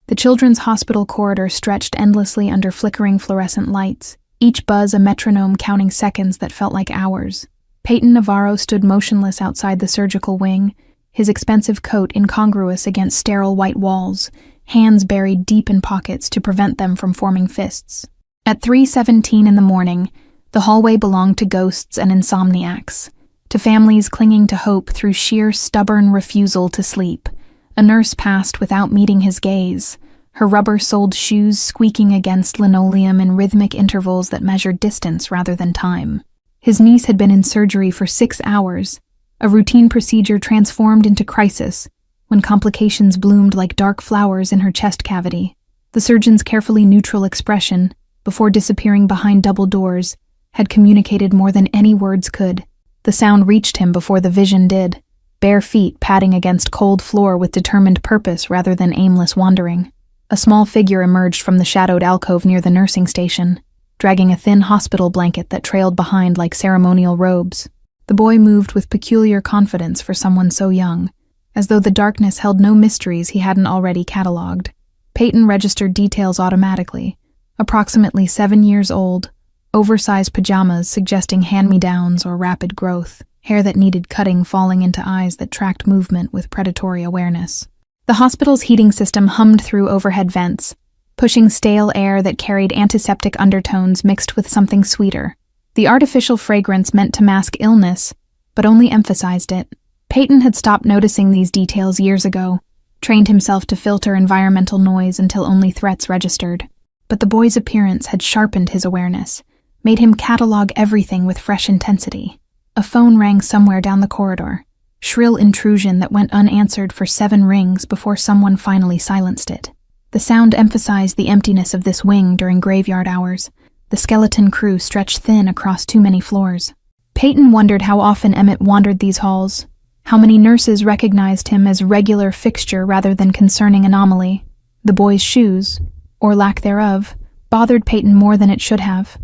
The children's hospital corridor stretched endlessly under flickering fluorescent lights, each buzz a metronome counting seconds that felt like hours. Peyton Navarro stood motionless outside the surgical wing, his expensive coat incongruous against sterile white walls, hands buried deep in pockets to prevent them from forming fists. At 3:17 in the morning, the hallway belonged to ghosts and insomniacs, to families clinging to hope through sheer stubborn refusal to sleep. A nurse passed without meeting his gaze, her rubber-soled shoes squeaking against linoleum in rhythmic intervals that measured distance rather than time. His niece had been in surgery for 6 hours, a routine procedure transformed into crisis when complications bloomed like dark flowers in her chest cavity. The surgeon's carefully neutral expression, before disappearing behind double doors, had communicated more than any words could. The sound reached him before the vision did, bare feet padding against cold floor with determined purpose rather than aimless wandering. A small figure emerged from the shadowed alcove near the nursing station, dragging a thin hospital blanket that trailed behind like ceremonial robes. The boy moved with peculiar confidence for someone so young, as though the darkness held no mysteries he hadn't already catalogued. Peyton registered details automatically. Approximately 7 years old, oversized pajamas suggesting hand-me-downs or rapid growth, hair that needed cutting falling into eyes that tracked movement with predatory awareness. The hospital's heating system hummed through overhead vents, pushing stale air that carried antiseptic undertones mixed with something sweeter. The artificial fragrance meant to mask illness, but only emphasized it. Peyton had stopped noticing these details years ago, trained himself to filter environmental noise until only threats registered. But the boy's appearance had sharpened his awareness, made him catalog everything with fresh intensity. A phone rang somewhere down the corridor, shrill intrusion that went unanswered for 7 rings before someone finally silenced it. The sound emphasized the emptiness of this wing during graveyard hours. The skeleton crew stretched thin across too many floors. Peyton wondered how often Emmett wandered these halls, how many nurses recognized him as regular fixture rather than concerning anomaly. The boy's shoes, or lack thereof, bothered Peyton more than it should have.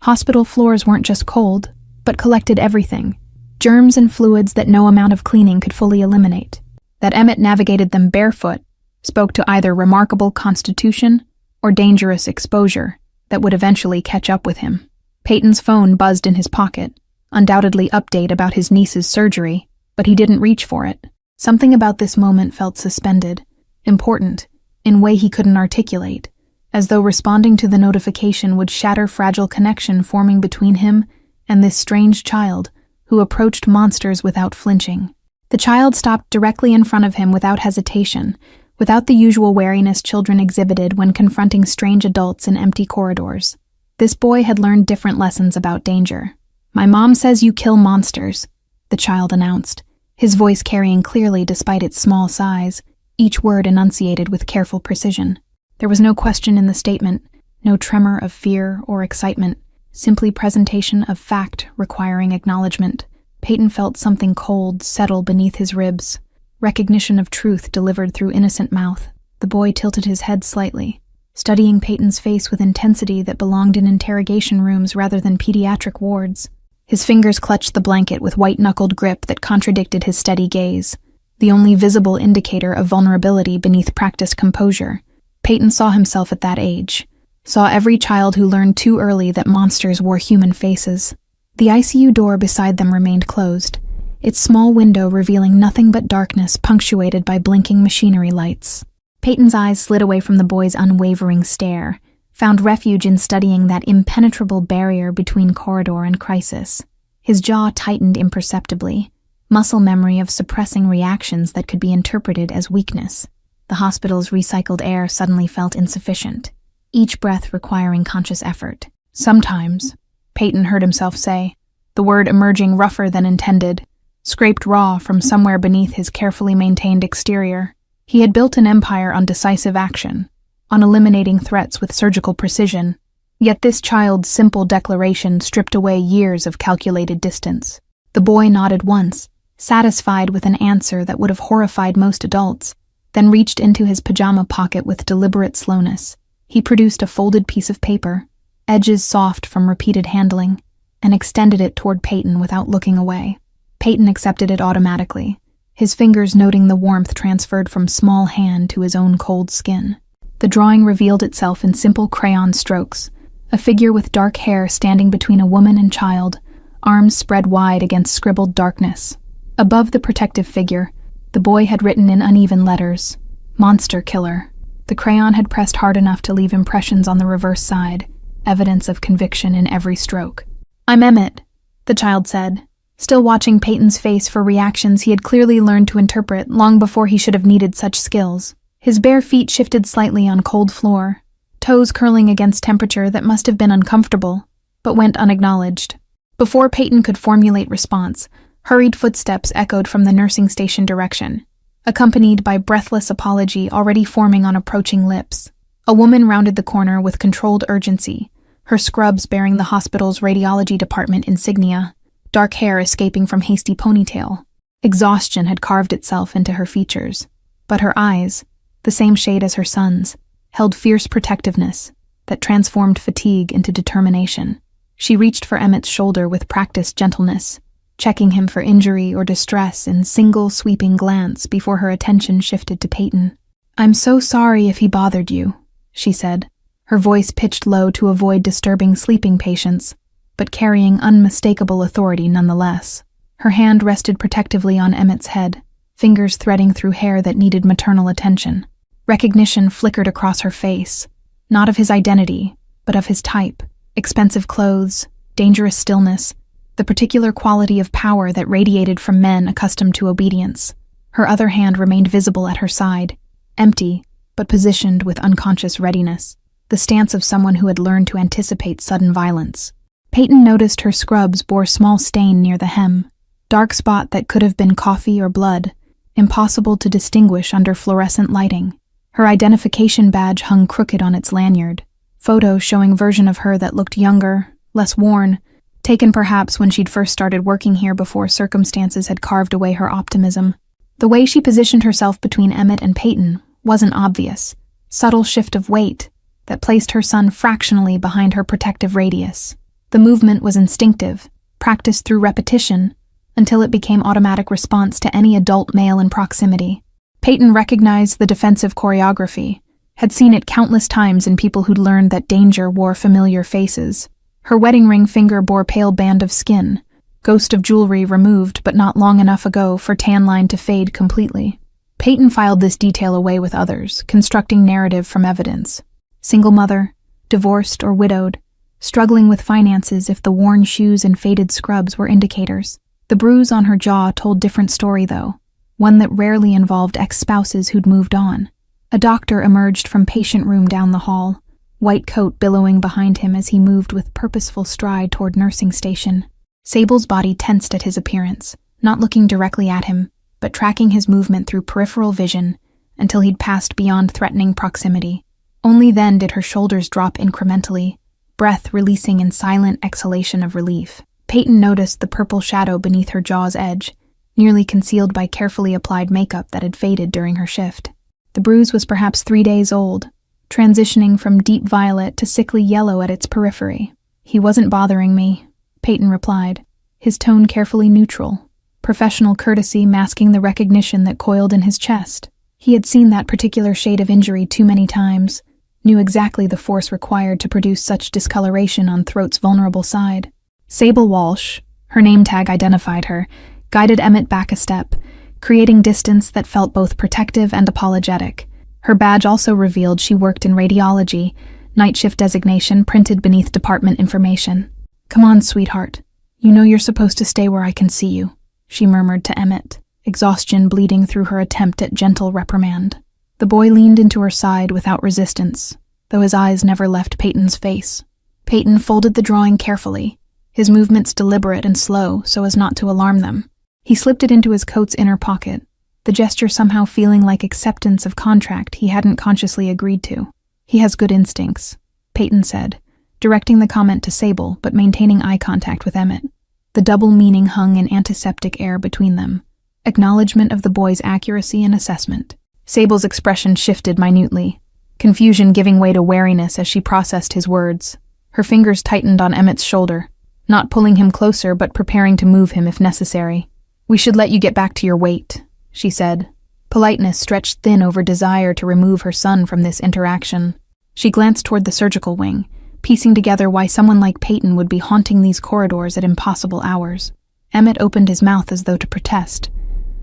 Hospital floors weren't just cold, but collected everything, germs and fluids that no amount of cleaning could fully eliminate. That Emmett navigated them barefoot spoke to either remarkable constitution or dangerous exposure that would eventually catch up with him. Peyton's phone buzzed in his pocket, undoubtedly update about his niece's surgery, but he didn't reach for it. Something about this moment felt suspended, important, in a way he couldn't articulate, as though responding to the notification would shatter fragile connection forming between him and this strange child who approached monsters without flinching. The child stopped directly in front of him without hesitation, without the usual wariness children exhibited when confronting strange adults in empty corridors. This boy had learned different lessons about danger. "My mom says you kill monsters," the child announced, his voice carrying clearly despite its small size, each word enunciated with careful precision. There was no question in the statement, no tremor of fear or excitement, simply presentation of fact requiring acknowledgement. Peyton felt something cold settle beneath his ribs, recognition of truth delivered through innocent mouth. The boy tilted his head slightly, studying Peyton's face with intensity that belonged in interrogation rooms rather than pediatric wards. His fingers clutched the blanket with white-knuckled grip that contradicted his steady gaze, the only visible indicator of vulnerability beneath practiced composure. Peyton saw himself at that age, saw every child who learned too early that monsters wore human faces. The ICU door beside them remained closed, its small window revealing nothing but darkness punctuated by blinking machinery lights. Peyton's eyes slid away from the boy's unwavering stare, found refuge in studying that impenetrable barrier between corridor and crisis. His jaw tightened imperceptibly, muscle memory of suppressing reactions that could be interpreted as weakness. The hospital's recycled air suddenly felt insufficient, each breath requiring conscious effort. "Sometimes," Peyton heard himself say, the word emerging rougher than intended, scraped raw from somewhere beneath his carefully maintained exterior. He had built an empire on decisive action, on eliminating threats with surgical precision, yet this child's simple declaration stripped away years of calculated distance. The boy nodded once, satisfied with an answer that would have horrified most adults, then reached into his pajama pocket with deliberate slowness. He produced a folded piece of paper, edges soft from repeated handling, and extended it toward Peyton without looking away. Peyton accepted it automatically, his fingers noting the warmth transferred from small hand to his own cold skin. The drawing revealed itself in simple crayon strokes, a figure with dark hair standing between a woman and child, arms spread wide against scribbled darkness. Above the protective figure, the boy had written in uneven letters, "Monster Killer." The crayon had pressed hard enough to leave impressions on the reverse side, evidence of conviction in every stroke. "I'm Emmett," the child said, still watching Peyton's face for reactions he had clearly learned to interpret long before he should have needed such skills. His bare feet shifted slightly on cold floor, toes curling against temperature that must have been uncomfortable, but went unacknowledged. Before Peyton could formulate response, hurried footsteps echoed from the nursing station direction, accompanied by breathless apology already forming on approaching lips. A woman rounded the corner with controlled urgency, her scrubs bearing the hospital's radiology department insignia, dark hair escaping from hasty ponytail. Exhaustion had carved itself into her features, but her eyes, the same shade as her son's, held fierce protectiveness that transformed fatigue into determination. She reached for Emmett's shoulder with practiced gentleness, checking him for injury or distress in single sweeping glance before her attention shifted to Peyton. "I'm so sorry if he bothered you," she said, her voice pitched low to avoid disturbing sleeping patients, but carrying unmistakable authority nonetheless. Her hand rested protectively on Emmett's head, fingers threading through hair that needed maternal attention. Recognition flickered across her face, not of his identity, but of his type: expensive clothes, dangerous stillness, the particular quality of power that radiated from men accustomed to obedience. Her other hand remained visible at her side, empty, but positioned with unconscious readiness, the stance of someone who had learned to anticipate sudden violence. Peyton noticed her scrubs bore small stain near the hem, dark spot that could have been coffee or blood, impossible to distinguish under fluorescent lighting. Her identification badge hung crooked on its lanyard, photos showing version of her that looked younger, less worn, taken perhaps when she'd first started working here before circumstances had carved away her optimism. The way she positioned herself between Emmett and Peyton wasn't obvious, subtle shift of weight that placed her son fractionally behind her protective radius. The movement was instinctive, practiced through repetition, until it became automatic response to any adult male in proximity. Peyton recognized the defensive choreography, had seen it countless times in people who'd learned that danger wore familiar faces. Her wedding ring finger bore pale band of skin, ghost of jewelry removed but not long enough ago for tan line to fade completely. Peyton filed this detail away with others, constructing narrative from evidence. Single mother, divorced or widowed, struggling with finances if the worn shoes and faded scrubs were indicators. The bruise on her jaw told different story though, one that rarely involved ex-spouses who'd moved on. A doctor emerged from patient room down the hall, white coat billowing behind him as he moved with purposeful stride toward nursing station. Sable's body tensed at his appearance, not looking directly at him, but tracking his movement through peripheral vision until he'd passed beyond threatening proximity. Only then did her shoulders drop incrementally, breath releasing in silent exhalation of relief. Peyton noticed the purple shadow beneath her jaw's edge, nearly concealed by carefully applied makeup that had faded during her shift. The bruise was perhaps 3 days old, transitioning from deep violet to sickly yellow at its periphery. "He wasn't bothering me," Peyton replied, his tone carefully neutral, professional courtesy masking the recognition that coiled in his chest. He had seen that particular shade of injury too many times, knew exactly the force required to produce such discoloration on throat's vulnerable side. Sable Walsh, her name tag identified her, guided Emmett back a step, creating distance that felt both protective and apologetic. Her badge also revealed she worked in radiology, night shift designation printed beneath department information. "Come on, sweetheart. You know you're supposed to stay where I can see you," she murmured to Emmett, exhaustion bleeding through her attempt at gentle reprimand. The boy leaned into her side without resistance, though his eyes never left Peyton's face. Peyton folded the drawing carefully, his movements deliberate and slow so as not to alarm them. He slipped it into his coat's inner pocket, the gesture somehow feeling like acceptance of contract he hadn't consciously agreed to. "He has good instincts," Peyton said, directing the comment to Sable but maintaining eye contact with Emmett. The double meaning hung in antiseptic air between them, acknowledgement of the boy's accuracy and assessment. Sable's expression shifted minutely, confusion giving way to wariness as she processed his words. Her fingers tightened on Emmett's shoulder, not pulling him closer but preparing to move him if necessary. "We should let you get back to your weight," she said, Politeness stretched thin over desire to remove her son from this interaction. She glanced toward the surgical wing, piecing together why someone like Peyton would be haunting these corridors at impossible hours. Emmett opened his mouth as though to protest,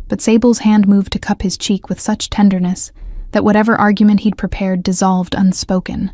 but Sable's hand moved to cup his cheek with such tenderness that whatever argument he'd prepared dissolved unspoken.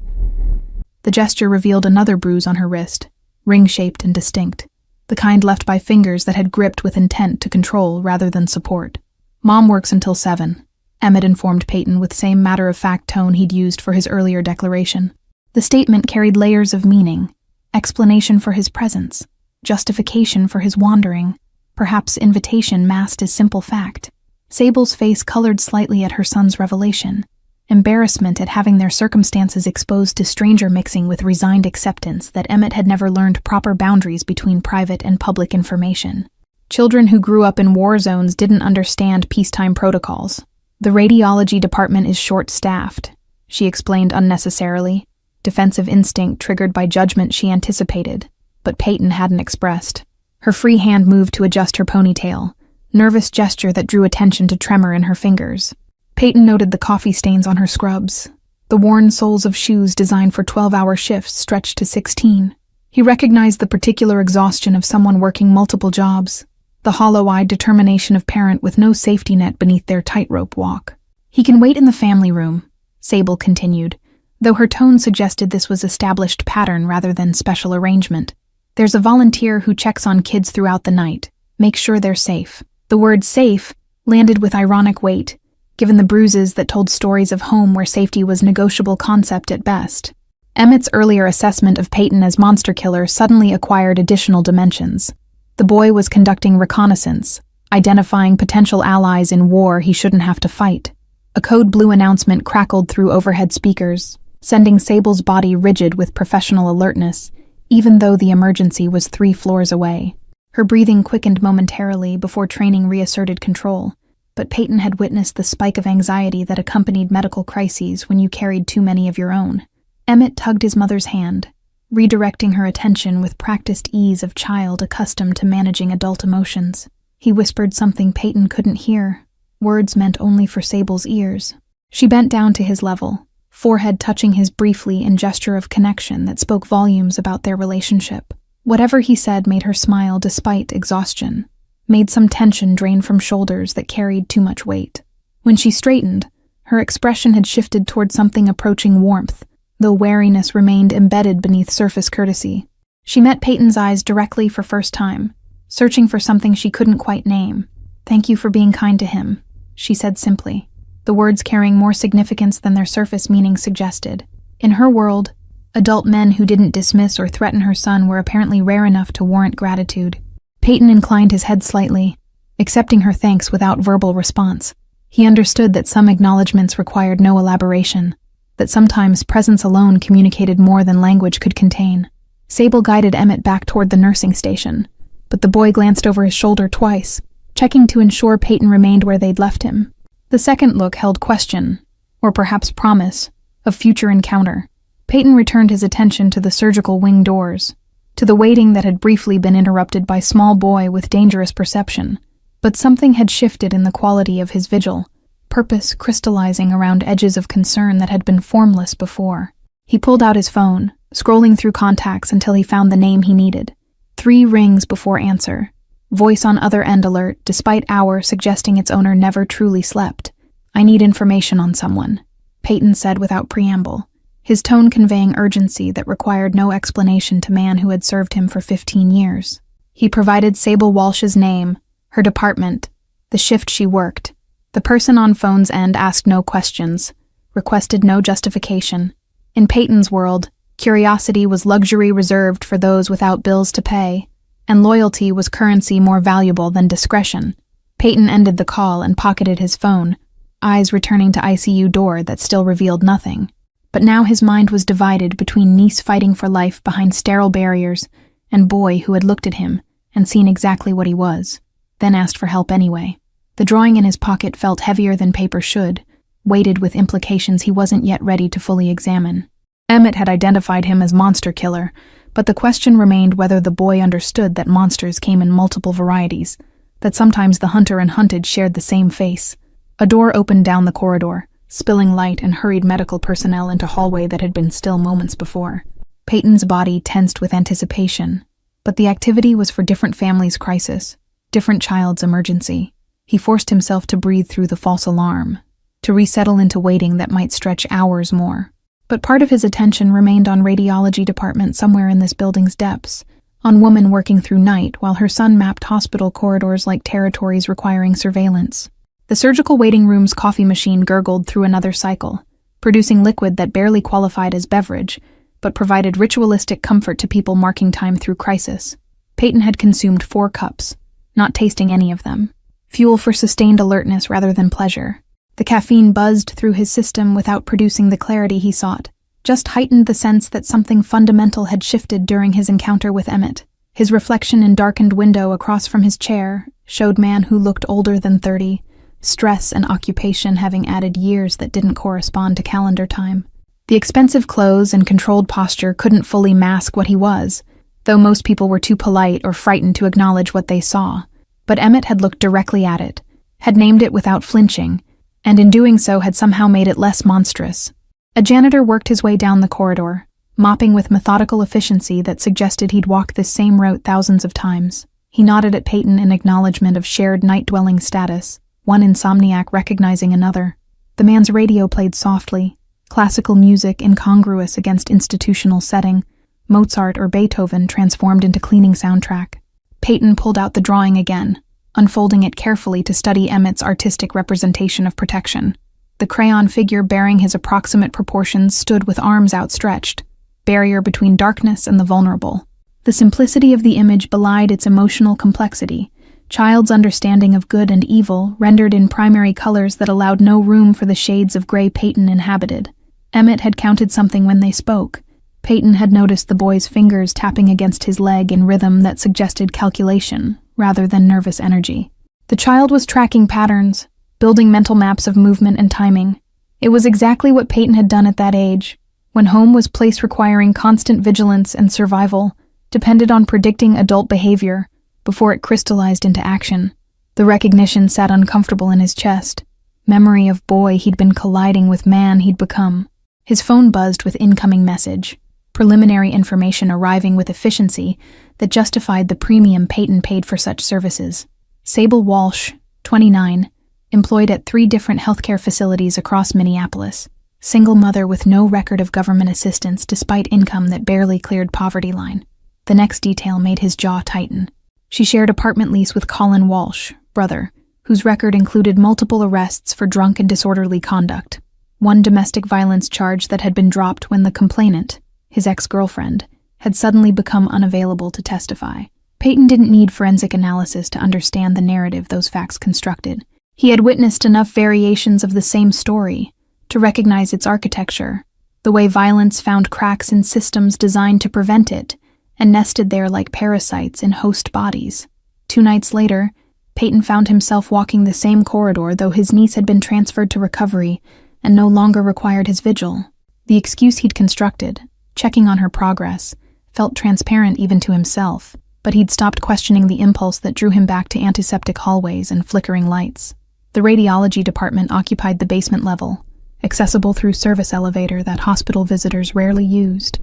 The gesture revealed another bruise on her wrist, ring-shaped and distinct, the kind left by fingers that had gripped with intent to control rather than support. "Mom works until 7, Emmett informed Peyton with same matter-of-fact tone he'd used for his earlier declaration. The statement carried layers of meaning, explanation for his presence, justification for his wandering, perhaps invitation masked as simple fact. Sable's face colored slightly at her son's revelation, embarrassment at having their circumstances exposed to stranger mixing with resigned acceptance that Emmett had never learned proper boundaries between private and public information. Children who grew up in war zones didn't understand peacetime protocols. "The radiology department is short-staffed," she explained unnecessarily, defensive instinct triggered by judgment she anticipated, but Peyton hadn't expressed. Her free hand moved to adjust her ponytail, nervous gesture that drew attention to tremor in her fingers. Peyton noted the coffee stains on her scrubs, the worn soles of shoes designed for 12-hour shifts stretched to 16. He recognized the particular exhaustion of someone working multiple jobs, the hollow-eyed determination of parent with no safety net beneath their tightrope walk. "He can wait in the family room," Sable continued, though her tone suggested this was established pattern rather than special arrangement. "There's a volunteer who checks on kids throughout the night, makes sure they're safe." The word safe landed with ironic weight, given the bruises that told stories of home where safety was negotiable concept at best. Emmett's earlier assessment of Peyton as monster killer suddenly acquired additional dimensions. The boy was conducting reconnaissance, identifying potential allies in war he shouldn't have to fight. A code blue announcement crackled through overhead speakers, sending Sable's body rigid with professional alertness, even though the emergency was 3 floors away. Her breathing quickened momentarily before training reasserted control, but Peyton had witnessed the spike of anxiety that accompanied medical crises when you carried too many of your own. Emmett tugged his mother's hand, redirecting her attention with practiced ease of child accustomed to managing adult emotions. He whispered something Peyton couldn't hear, words meant only for Sable's ears. She bent down to his level, forehead touching his briefly in gesture of connection that spoke volumes about their relationship. Whatever he said made her smile despite exhaustion, made some tension drain from shoulders that carried too much weight. When she straightened, her expression had shifted toward something approaching warmth, though wariness remained embedded beneath surface courtesy. She met Peyton's eyes directly for first time, searching for something she couldn't quite name. "Thank you for being kind to him," she said simply, the words carrying more significance than their surface meaning suggested. In her world, adult men who didn't dismiss or threaten her son were apparently rare enough to warrant gratitude. Peyton inclined his head slightly, accepting her thanks without verbal response. He understood that some acknowledgments required no elaboration, that sometimes presence alone communicated more than language could contain. Sable guided Emmett back toward the nursing station, but the boy glanced over his shoulder twice, checking to ensure Peyton remained where they'd left him. The second look held question, or perhaps promise, of future encounter. Peyton returned his attention to the surgical wing doors, to the waiting that had briefly been interrupted by small boy with dangerous perception. But something had shifted in the quality of his vigil, purpose crystallizing around edges of concern that had been formless before. He pulled out his phone, scrolling through contacts until he found the name he needed. 3 rings before answer. Voice on other end alert, despite hour suggesting its owner never truly slept. "I need information on someone," Peyton said without preamble, his tone conveying urgency that required no explanation to man who had served him for 15 years. He provided Sable Walsh's name, her department, the shift she worked. The person on phone's end asked no questions, requested no justification. In Peyton's world, curiosity was luxury reserved for those without bills to pay, and loyalty was currency more valuable than discretion. Peyton ended the call and pocketed his phone, eyes returning to ICU door that still revealed nothing. But now his mind was divided between niece fighting for life behind sterile barriers and boy who had looked at him and seen exactly what he was, then asked for help anyway. The drawing in his pocket felt heavier than paper should, weighted with implications he wasn't yet ready to fully examine. Emmett had identified him as monster killer, but the question remained whether the boy understood that monsters came in multiple varieties, that sometimes the hunter and hunted shared the same face. A door opened down the corridor, spilling light and hurried medical personnel into hallway that had been still moments before. Peyton's body tensed with anticipation, but the activity was for different families' crisis, different child's emergency. He forced himself to breathe through the false alarm, to resettle into waiting that might stretch hours more. But part of his attention remained on radiology department somewhere in this building's depths, on woman working through night while her son mapped hospital corridors like territories requiring surveillance. The surgical waiting room's coffee machine gurgled through another cycle, producing liquid that barely qualified as beverage, but provided ritualistic comfort to people marking time through crisis. Peyton had consumed 4 cups, not tasting any of them. Fuel for sustained alertness rather than pleasure. The caffeine buzzed through his system without producing the clarity he sought, just heightened the sense that something fundamental had shifted during his encounter with Emmett. His reflection in darkened window across from his chair showed man who looked older than 30, stress and occupation having added years that didn't correspond to calendar time. The expensive clothes and controlled posture couldn't fully mask what he was, though most people were too polite or frightened to acknowledge what they saw. But Emmett had looked directly at it, had named it without flinching, and in doing so had somehow made it less monstrous. A janitor worked his way down the corridor, mopping with methodical efficiency that suggested he'd walked this same route thousands of times. He nodded at Peyton in acknowledgement of shared night-dwelling status, one insomniac recognizing another. The man's radio played softly, classical music incongruous against institutional setting, Mozart or Beethoven transformed into cleaning soundtrack. Peyton pulled out the drawing again, unfolding it carefully to study Emmett's artistic representation of protection. The crayon figure bearing his approximate proportions stood with arms outstretched, barrier between darkness and the vulnerable. The simplicity of the image belied its emotional complexity, child's understanding of good and evil rendered in primary colors that allowed no room for the shades of gray Peyton inhabited. Emmett had counted something when they spoke. Peyton had noticed the boy's fingers tapping against his leg in rhythm that suggested calculation, rather than nervous energy. The child was tracking patterns, building mental maps of movement and timing. It was exactly what Peyton had done at that age, when home was place requiring constant vigilance and survival, depended on predicting adult behavior before it crystallized into action. The recognition sat uncomfortable in his chest, memory of boy he'd been colliding with man he'd become. His phone buzzed with incoming message, preliminary information arriving with efficiency that justified the premium Peyton paid for such services. Sable Walsh, 29, employed at 3 different healthcare facilities across Minneapolis. Single mother with no record of government assistance despite income that barely cleared poverty line. The next detail made his jaw tighten. She shared apartment lease with Colin Walsh, brother, whose record included multiple arrests for drunk and disorderly conduct. One domestic violence charge that had been dropped when the complainant, his ex-girlfriend, had suddenly become unavailable to testify. Peyton didn't need forensic analysis to understand the narrative those facts constructed. He had witnessed enough variations of the same story to recognize its architecture, the way violence found cracks in systems designed to prevent it, and nested there like parasites in host bodies. 2 nights later, Peyton found himself walking the same corridor, though his niece had been transferred to recovery and no longer required his vigil. The excuse he'd constructed, checking on her progress, felt transparent even to himself, but he'd stopped questioning the impulse that drew him back to antiseptic hallways and flickering lights. The radiology department occupied the basement level, accessible through service elevator that hospital visitors rarely used.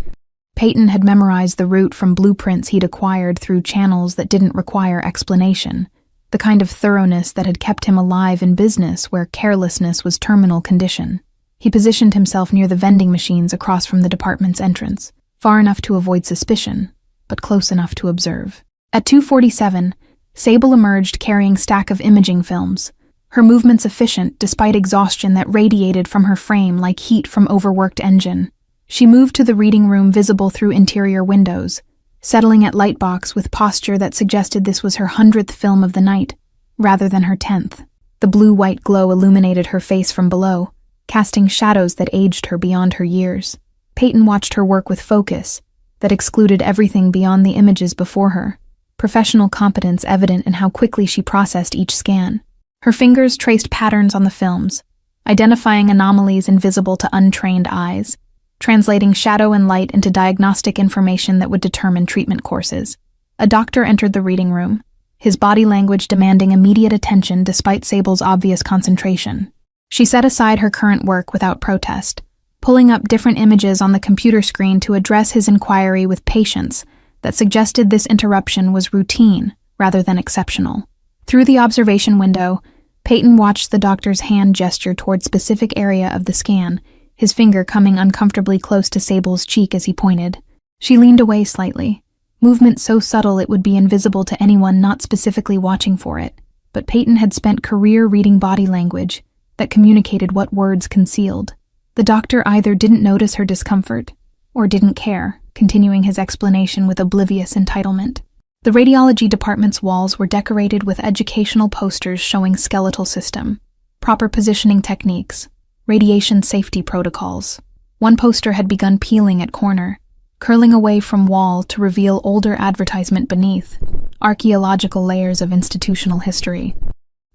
Peyton had memorized the route from blueprints he'd acquired through channels that didn't require explanation, the kind of thoroughness that had kept him alive in business where carelessness was terminal condition. He positioned himself near the vending machines across from the department's entrance, far enough to avoid suspicion, but close enough to observe. At 2:47, Sable emerged carrying stack of imaging films, her movements efficient despite exhaustion that radiated from her frame like heat from overworked engine. She moved to the reading room visible through interior windows, settling at lightbox with posture that suggested this was her 100th film of the night, rather than her 10th. The blue-white glow illuminated her face from below, casting shadows that aged her beyond her years. Peyton watched her work with focus that excluded everything beyond the images before her, professional competence evident in how quickly she processed each scan. Her fingers traced patterns on the films, identifying anomalies invisible to untrained eyes, translating shadow and light into diagnostic information that would determine treatment courses. A doctor entered the reading room, his body language demanding immediate attention despite Sable's obvious concentration. She set aside her current work without protest, pulling up different images on the computer screen to address his inquiry with patience that suggested this interruption was routine rather than exceptional. Through the observation window, Peyton watched the doctor's hand gesture toward specific area of the scan, his finger coming uncomfortably close to Sable's cheek as he pointed. She leaned away slightly, movement so subtle it would be invisible to anyone not specifically watching for it, but Peyton had spent career reading body language that communicated what words concealed. The doctor either didn't notice her discomfort or didn't care, continuing his explanation with oblivious entitlement. The radiology department's walls were decorated with educational posters showing skeletal system, proper positioning techniques, radiation safety protocols. One poster had begun peeling at corner, curling away from wall to reveal older advertisement beneath, archaeological layers of institutional history.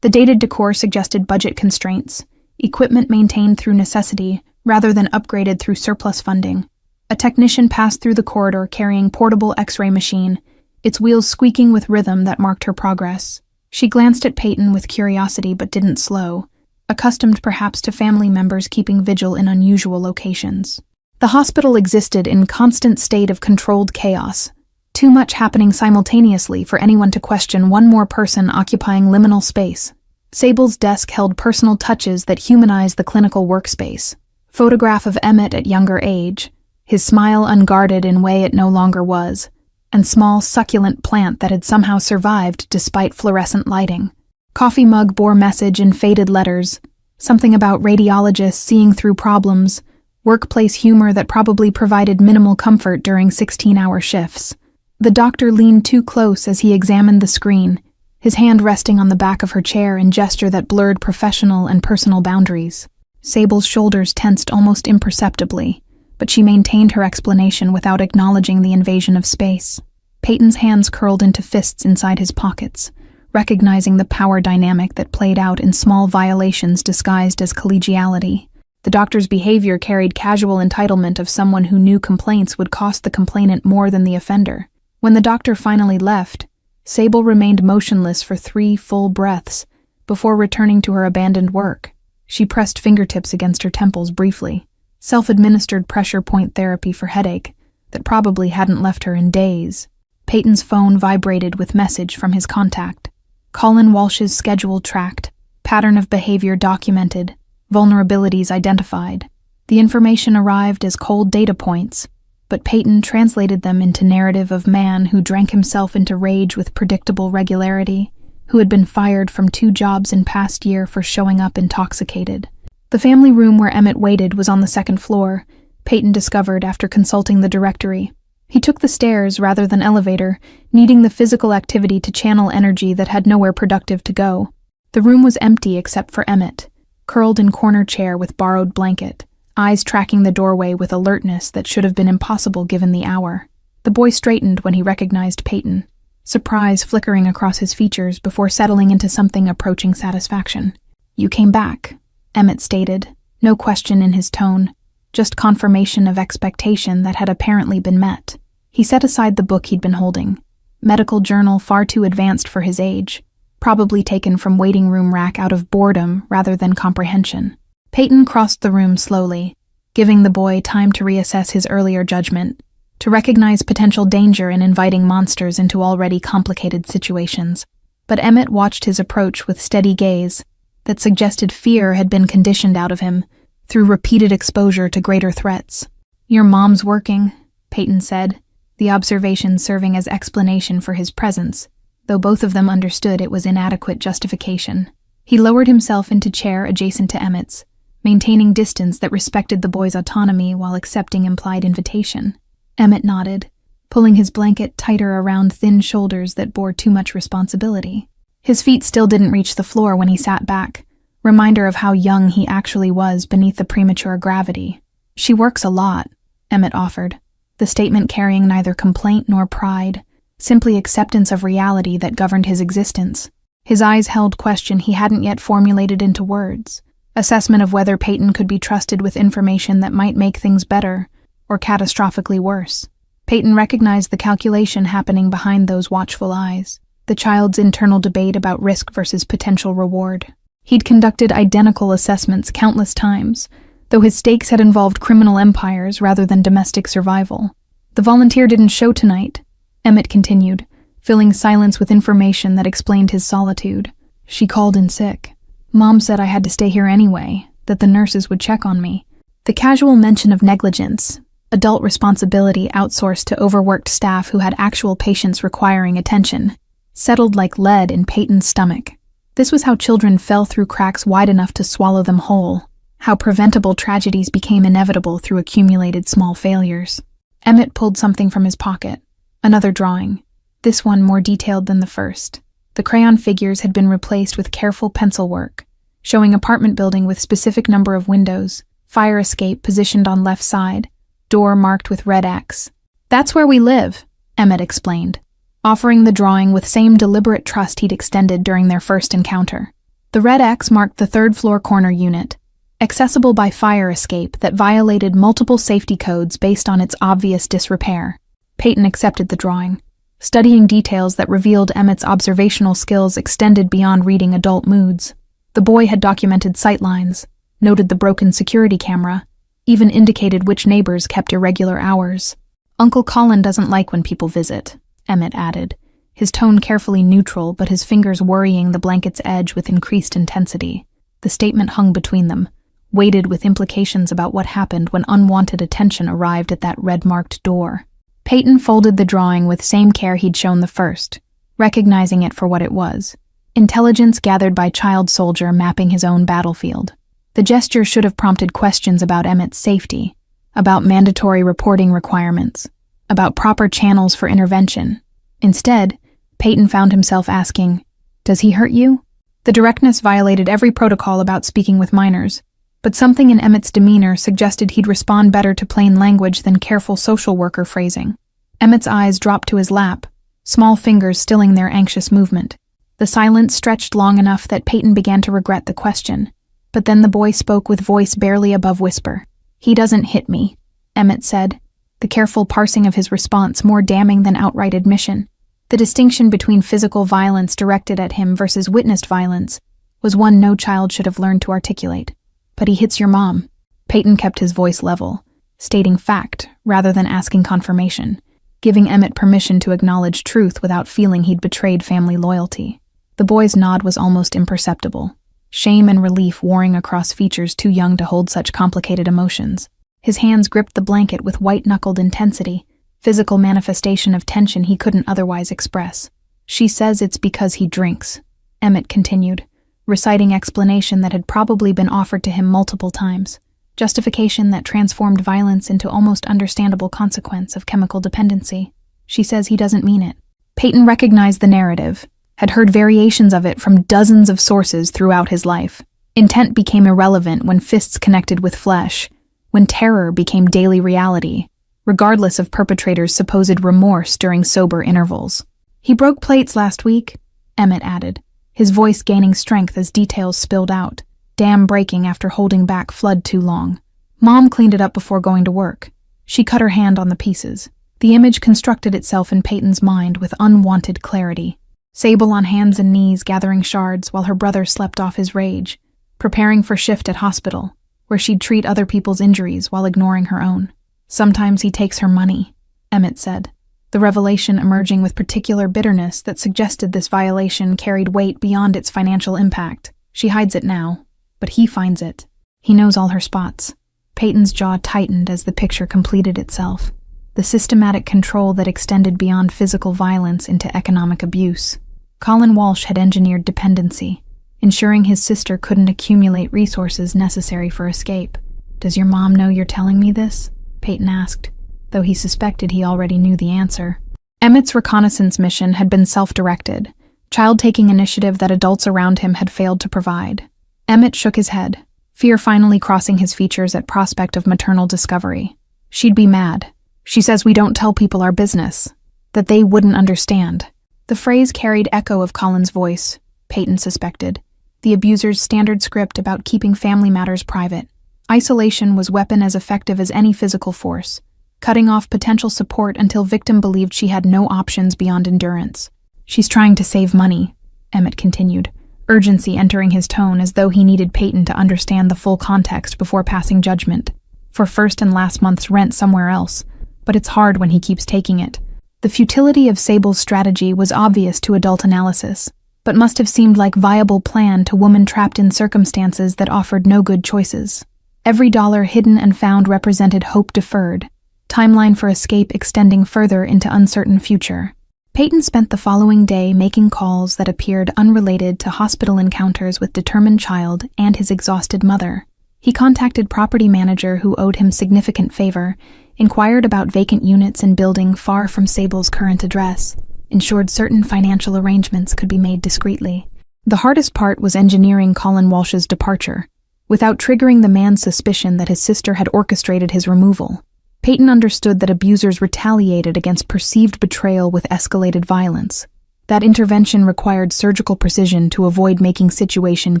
The dated decor suggested budget constraints, equipment maintained through necessity rather than upgraded through surplus funding. A technician passed through the corridor carrying portable X-ray machine, its wheels squeaking with rhythm that marked her progress. She glanced at Peyton with curiosity but didn't slow, accustomed perhaps to family members keeping vigil in unusual locations. The hospital existed in constant state of controlled chaos, too much happening simultaneously for anyone to question one more person occupying liminal space. Sable's desk held personal touches that humanized the clinical workspace. Photograph of Emmett at younger age, his smile unguarded in way it no longer was, and small succulent plant that had somehow survived despite fluorescent lighting. Coffee mug bore message in faded letters, something about radiologists seeing through problems, workplace humor that probably provided minimal comfort during 16-hour shifts. The doctor leaned too close as he examined the screen, his hand resting on the back of her chair in gesture that blurred professional and personal boundaries. Sable's shoulders tensed almost imperceptibly, but she maintained her explanation without acknowledging the invasion of space. Peyton's hands curled into fists inside his pockets, recognizing the power dynamic that played out in small violations disguised as collegiality. The doctor's behavior carried casual entitlement of someone who knew complaints would cost the complainant more than the offender. When the doctor finally left, Sable remained motionless for 3 full breaths before returning to her abandoned work. She pressed fingertips against her temples briefly, self-administered pressure point therapy for headache that probably hadn't left her in days. Peyton's phone vibrated with message from his contact. Colin Walsh's schedule tracked, pattern of behavior documented, vulnerabilities identified. The information arrived as cold data points, but Peyton translated them into narrative of man who drank himself into rage with predictable regularity, who had been fired from 2 jobs in past year for showing up intoxicated. The family room where Emmett waited was on the 2nd floor, Peyton discovered after consulting the directory. He took the stairs rather than elevator, needing the physical activity to channel energy that had nowhere productive to go. The room was empty except for Emmett, curled in corner chair with borrowed blanket, eyes tracking the doorway with alertness that should have been impossible given the hour. The boy straightened when he recognized Peyton, surprise flickering across his features before settling into something approaching satisfaction. "You came back," Emmett stated, no question in his tone, just confirmation of expectation that had apparently been met. He set aside the book he'd been holding, medical journal far too advanced for his age, probably taken from waiting room rack out of boredom rather than comprehension. Peyton crossed the room slowly, giving the boy time to reassess his earlier judgment, to recognize potential danger in inviting monsters into already complicated situations. But Emmett watched his approach with steady gaze that suggested fear had been conditioned out of him through repeated exposure to greater threats. "Your mom's working," Peyton said, the observation serving as explanation for his presence, though both of them understood it was inadequate justification. He lowered himself into chair adjacent to Emmett's, maintaining distance that respected the boy's autonomy while accepting implied invitation. Emmett nodded, pulling his blanket tighter around thin shoulders that bore too much responsibility. His feet still didn't reach the floor when he sat back, reminder of how young he actually was beneath the premature gravity. "She works a lot," Emmett offered, the statement carrying neither complaint nor pride, simply acceptance of reality that governed his existence. His eyes held question he hadn't yet formulated into words, assessment of whether Peyton could be trusted with information that might make things better or catastrophically worse. Peyton recognized the calculation happening behind those watchful eyes. the child's internal debate about risk versus potential reward. He'd conducted identical assessments countless times, though his stakes had involved criminal empires rather than domestic survival. The volunteer didn't show tonight, Emmett continued, filling silence with information that explained his solitude. She called in sick. Mom said I had to stay here anyway, that the nurses would check on me. The casual mention of negligence, adult responsibility outsourced to overworked staff who had actual patients requiring attention, settled like lead in Peyton's stomach. This was how children fell through cracks wide enough to swallow them whole, how preventable tragedies became inevitable through accumulated small failures. Emmett pulled something from his pocket, another drawing, this one more detailed than the first. The crayon figures had been replaced with careful pencil work, showing apartment building with specific number of windows, fire escape positioned on left side, door marked with red X. That's where we live, Emmett explained, offering the drawing with same deliberate trust he'd extended during their first encounter. The red X marked the third-floor corner unit, accessible by fire escape that violated multiple safety codes based on its obvious disrepair. Peyton accepted the drawing, studying details that revealed Emmett's observational skills extended beyond reading adult moods. The boy had documented sightlines, noted the broken security camera, even indicated which neighbors kept irregular hours. Uncle Colin doesn't like when people visit, Emmett added, his tone carefully neutral but his fingers worrying the blanket's edge with increased intensity. The statement hung between them, weighted with implications about what happened when unwanted attention arrived at that red-marked door. Peyton folded the drawing with same care he'd shown the first, recognizing it for what it was. Intelligence gathered by child soldier mapping his own battlefield. The gesture should have prompted questions about Emmett's safety, about mandatory reporting requirements, about proper channels for intervention. Instead, Peyton found himself asking, "Does he hurt you?" The directness violated every protocol about speaking with minors, but something in Emmett's demeanor suggested he'd respond better to plain language than careful social worker phrasing. Emmett's eyes dropped to his lap, small fingers stilling their anxious movement. The silence stretched long enough that Peyton began to regret the question, but then the boy spoke with voice barely above whisper. "He doesn't hit me," Emmett said, the careful parsing of his response more damning than outright admission. The distinction between physical violence directed at him versus witnessed violence was one no child should have learned to articulate. "But he hits your mom." Peyton kept his voice level, stating fact rather than asking confirmation, giving Emmett permission to acknowledge truth without feeling he'd betrayed family loyalty. The boy's nod was almost imperceptible, shame and relief warring across features too young to hold such complicated emotions. His hands gripped the blanket with white-knuckled intensity, physical manifestation of tension he couldn't otherwise express. "She says it's because he drinks," Emmett continued, reciting explanation that had probably been offered to him multiple times, justification that transformed violence into almost understandable consequence of chemical dependency. "She says he doesn't mean it." Peyton recognized the narrative, had heard variations of it from dozens of sources throughout his life. Intent became irrelevant when fists connected with flesh, when terror became daily reality, regardless of perpetrators' supposed remorse during sober intervals. "He broke plates last week," Emmett added, his voice gaining strength as details spilled out, dam breaking after holding back flood too long. "Mom cleaned it up before going to work. She cut her hand on the pieces." The image constructed itself in Peyton's mind with unwanted clarity. Sable on hands and knees gathering shards while her brother slept off his rage, preparing for shift at hospital, where she'd treat other people's injuries while ignoring her own. "Sometimes he takes her money," Emmett said, the revelation emerging with particular bitterness that suggested this violation carried weight beyond its financial impact. "She hides it now, but he finds it. He knows all her spots." Peyton's jaw tightened as the picture completed itself, the systematic control that extended beyond physical violence into economic abuse. Colin Walsh had engineered dependency, ensuring his sister couldn't accumulate resources necessary for escape. "Does your mom know you're telling me this?" Peyton asked, though he suspected he already knew the answer. Emmett's reconnaissance mission had been self-directed, child-taking initiative that adults around him had failed to provide. Emmett shook his head, fear finally crossing his features at prospect of maternal discovery. "She'd be mad. She says we don't tell people our business, that they wouldn't understand." The phrase carried echo of Colin's voice, Peyton suspected, the abuser's standard script about keeping family matters private. Isolation was weapon as effective as any physical force, cutting off potential support until victim believed she had no options beyond endurance. She's trying to save money, Emmett continued, urgency entering his tone as though he needed Peyton to understand the full context before passing judgment. For first and last month's rent somewhere else, but it's hard when he keeps taking it. The futility of Sable's strategy was obvious to adult analysis, but must have seemed like viable plan to woman trapped in circumstances that offered no good choices. Every dollar hidden and found represented hope deferred, timeline for escape extending further into uncertain future. Peyton spent the following day making calls that appeared unrelated to hospital encounters with determined child and his exhausted mother. He contacted property manager who owed him significant favor, inquired about vacant units in building far from Sable's current address, ensured certain financial arrangements could be made discreetly. The hardest part was engineering Colin Walsh's departure, without triggering the man's suspicion that his sister had orchestrated his removal. Peyton understood that abusers retaliated against perceived betrayal with escalated violence. That intervention required surgical precision to avoid making situation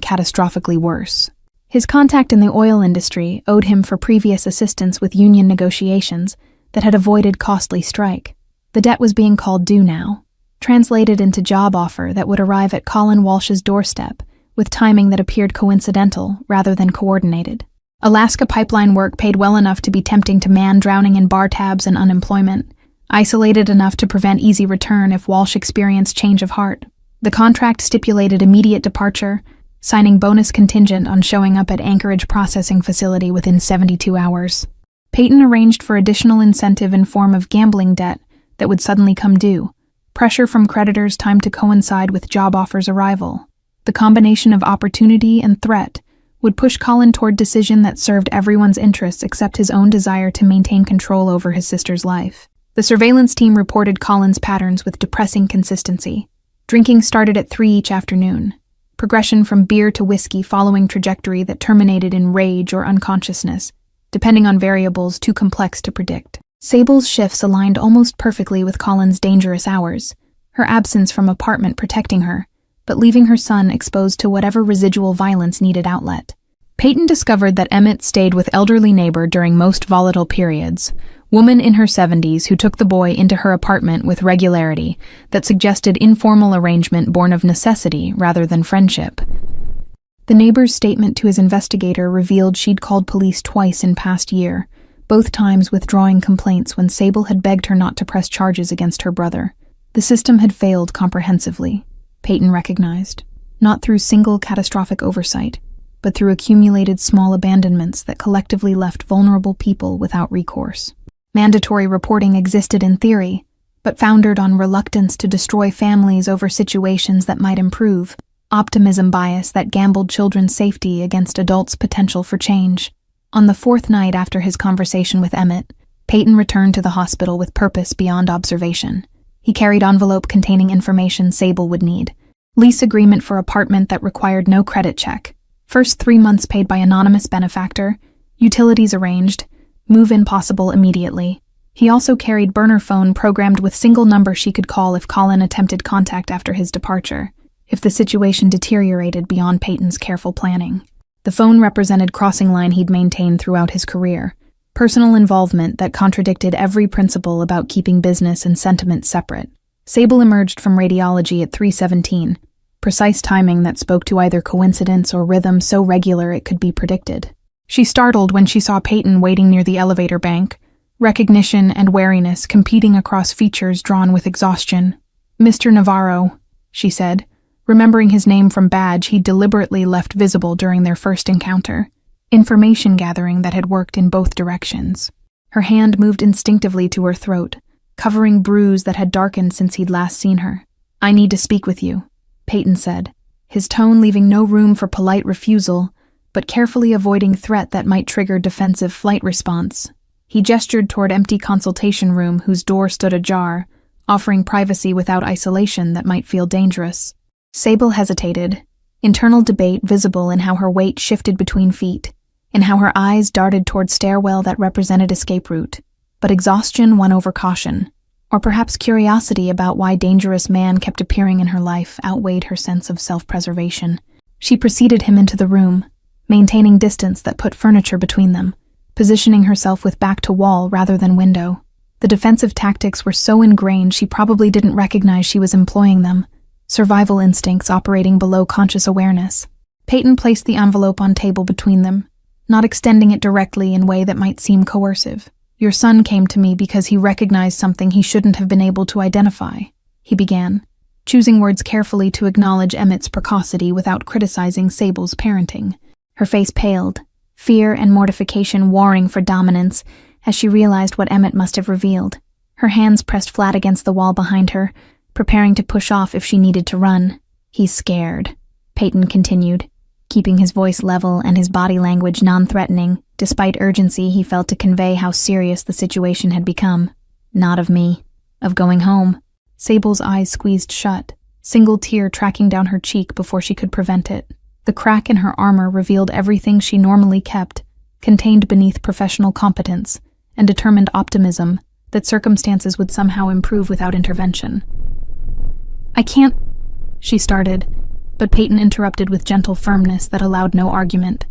catastrophically worse. His contact in the oil industry owed him for previous assistance with union negotiations that had avoided costly strike. The debt was being called due now, translated into job offer that would arrive at Colin Walsh's doorstep, with timing that appeared coincidental rather than coordinated. Alaska pipeline work paid well enough to be tempting to man drowning in bar tabs and unemployment, isolated enough to prevent easy return if Walsh experienced change of heart. The contract stipulated immediate departure, signing bonus contingent on showing up at Anchorage processing facility within 72 hours. Peyton arranged for additional incentive in form of gambling debt that would suddenly come due, pressure from creditors timed to coincide with job offer's arrival. The combination of opportunity and threat would push Colin toward decision that served everyone's interests except his own desire to maintain control over his sister's life. The surveillance team reported Colin's patterns with depressing consistency. Drinking started at 3 each afternoon. Progression from beer to whiskey following trajectory that terminated in rage or unconsciousness, depending on variables too complex to predict. Sable's shifts aligned almost perfectly with Colin's dangerous hours, her absence from apartment protecting her, but leaving her son exposed to whatever residual violence needed outlet. Peyton discovered that Emmett stayed with elderly neighbor during most volatile periods, woman in her 70s who took the boy into her apartment with regularity that suggested informal arrangement born of necessity rather than friendship. The neighbor's statement to his investigator revealed she'd called police twice in past year, both times withdrawing complaints when Sable had begged her not to press charges against her brother. The system had failed comprehensively, Peyton recognized, not through single catastrophic oversight, but through accumulated small abandonments that collectively left vulnerable people without recourse. Mandatory reporting existed in theory, but foundered on reluctance to destroy families over situations that might improve, optimism bias that gambled children's safety against adults' potential for change. On the 4th night after his conversation with Emmett, Peyton returned to the hospital with purpose beyond observation. He carried envelope containing information Sable would need. Lease agreement for apartment that required no credit check. First 3 months paid by anonymous benefactor. Utilities arranged. Move-in possible immediately. He also carried burner phone programmed with single number she could call if Colin attempted contact after his departure, if the situation deteriorated beyond Peyton's careful planning. The phone represented crossing line he'd maintained throughout his career, personal involvement that contradicted every principle about keeping business and sentiment separate. Sable emerged from radiology at 3:17, precise timing that spoke to either coincidence or rhythm so regular it could be predicted. She startled when she saw Peyton waiting near the elevator bank, recognition and wariness competing across features drawn with exhaustion. "Mr. Navarro," she said, remembering his name from badge he'd deliberately left visible during their first encounter. Information gathering that had worked in both directions. Her hand moved instinctively to her throat, covering bruise that had darkened since he'd last seen her. "I need to speak with you," Peyton said, his tone leaving no room for polite refusal, but carefully avoiding threat that might trigger defensive flight response. He gestured toward empty consultation room whose door stood ajar, offering privacy without isolation that might feel dangerous. Sable hesitated, internal debate visible in how her weight shifted between feet, in how her eyes darted toward stairwell that represented escape route. But exhaustion won over caution, or perhaps curiosity about why dangerous man kept appearing in her life outweighed her sense of self-preservation. She preceded him into the room, maintaining distance that put furniture between them, positioning herself with back to wall rather than window. The defensive tactics were so ingrained she probably didn't recognize she was employing them, survival instincts operating below conscious awareness. Peyton placed the envelope on table between them, not extending it directly in a way that might seem coercive. "Your son came to me because he recognized something he shouldn't have been able to identify," he began, choosing words carefully to acknowledge Emmett's precocity without criticizing Sable's parenting. Her face paled, fear and mortification warring for dominance as she realized what Emmett must have revealed. Her hands pressed flat against the wall behind her, preparing to push off if she needed to run. "He's scared," Peyton continued, keeping his voice level and his body language non-threatening, despite urgency he felt to convey how serious the situation had become. "Not of me. Of going home." Sable's eyes squeezed shut, single tear tracking down her cheek before she could prevent it. The crack in her armor revealed everything she normally kept, contained beneath professional competence and determined optimism that circumstances would somehow improve without intervention. "I can't," she started, but Peyton interrupted with gentle firmness that allowed no argument.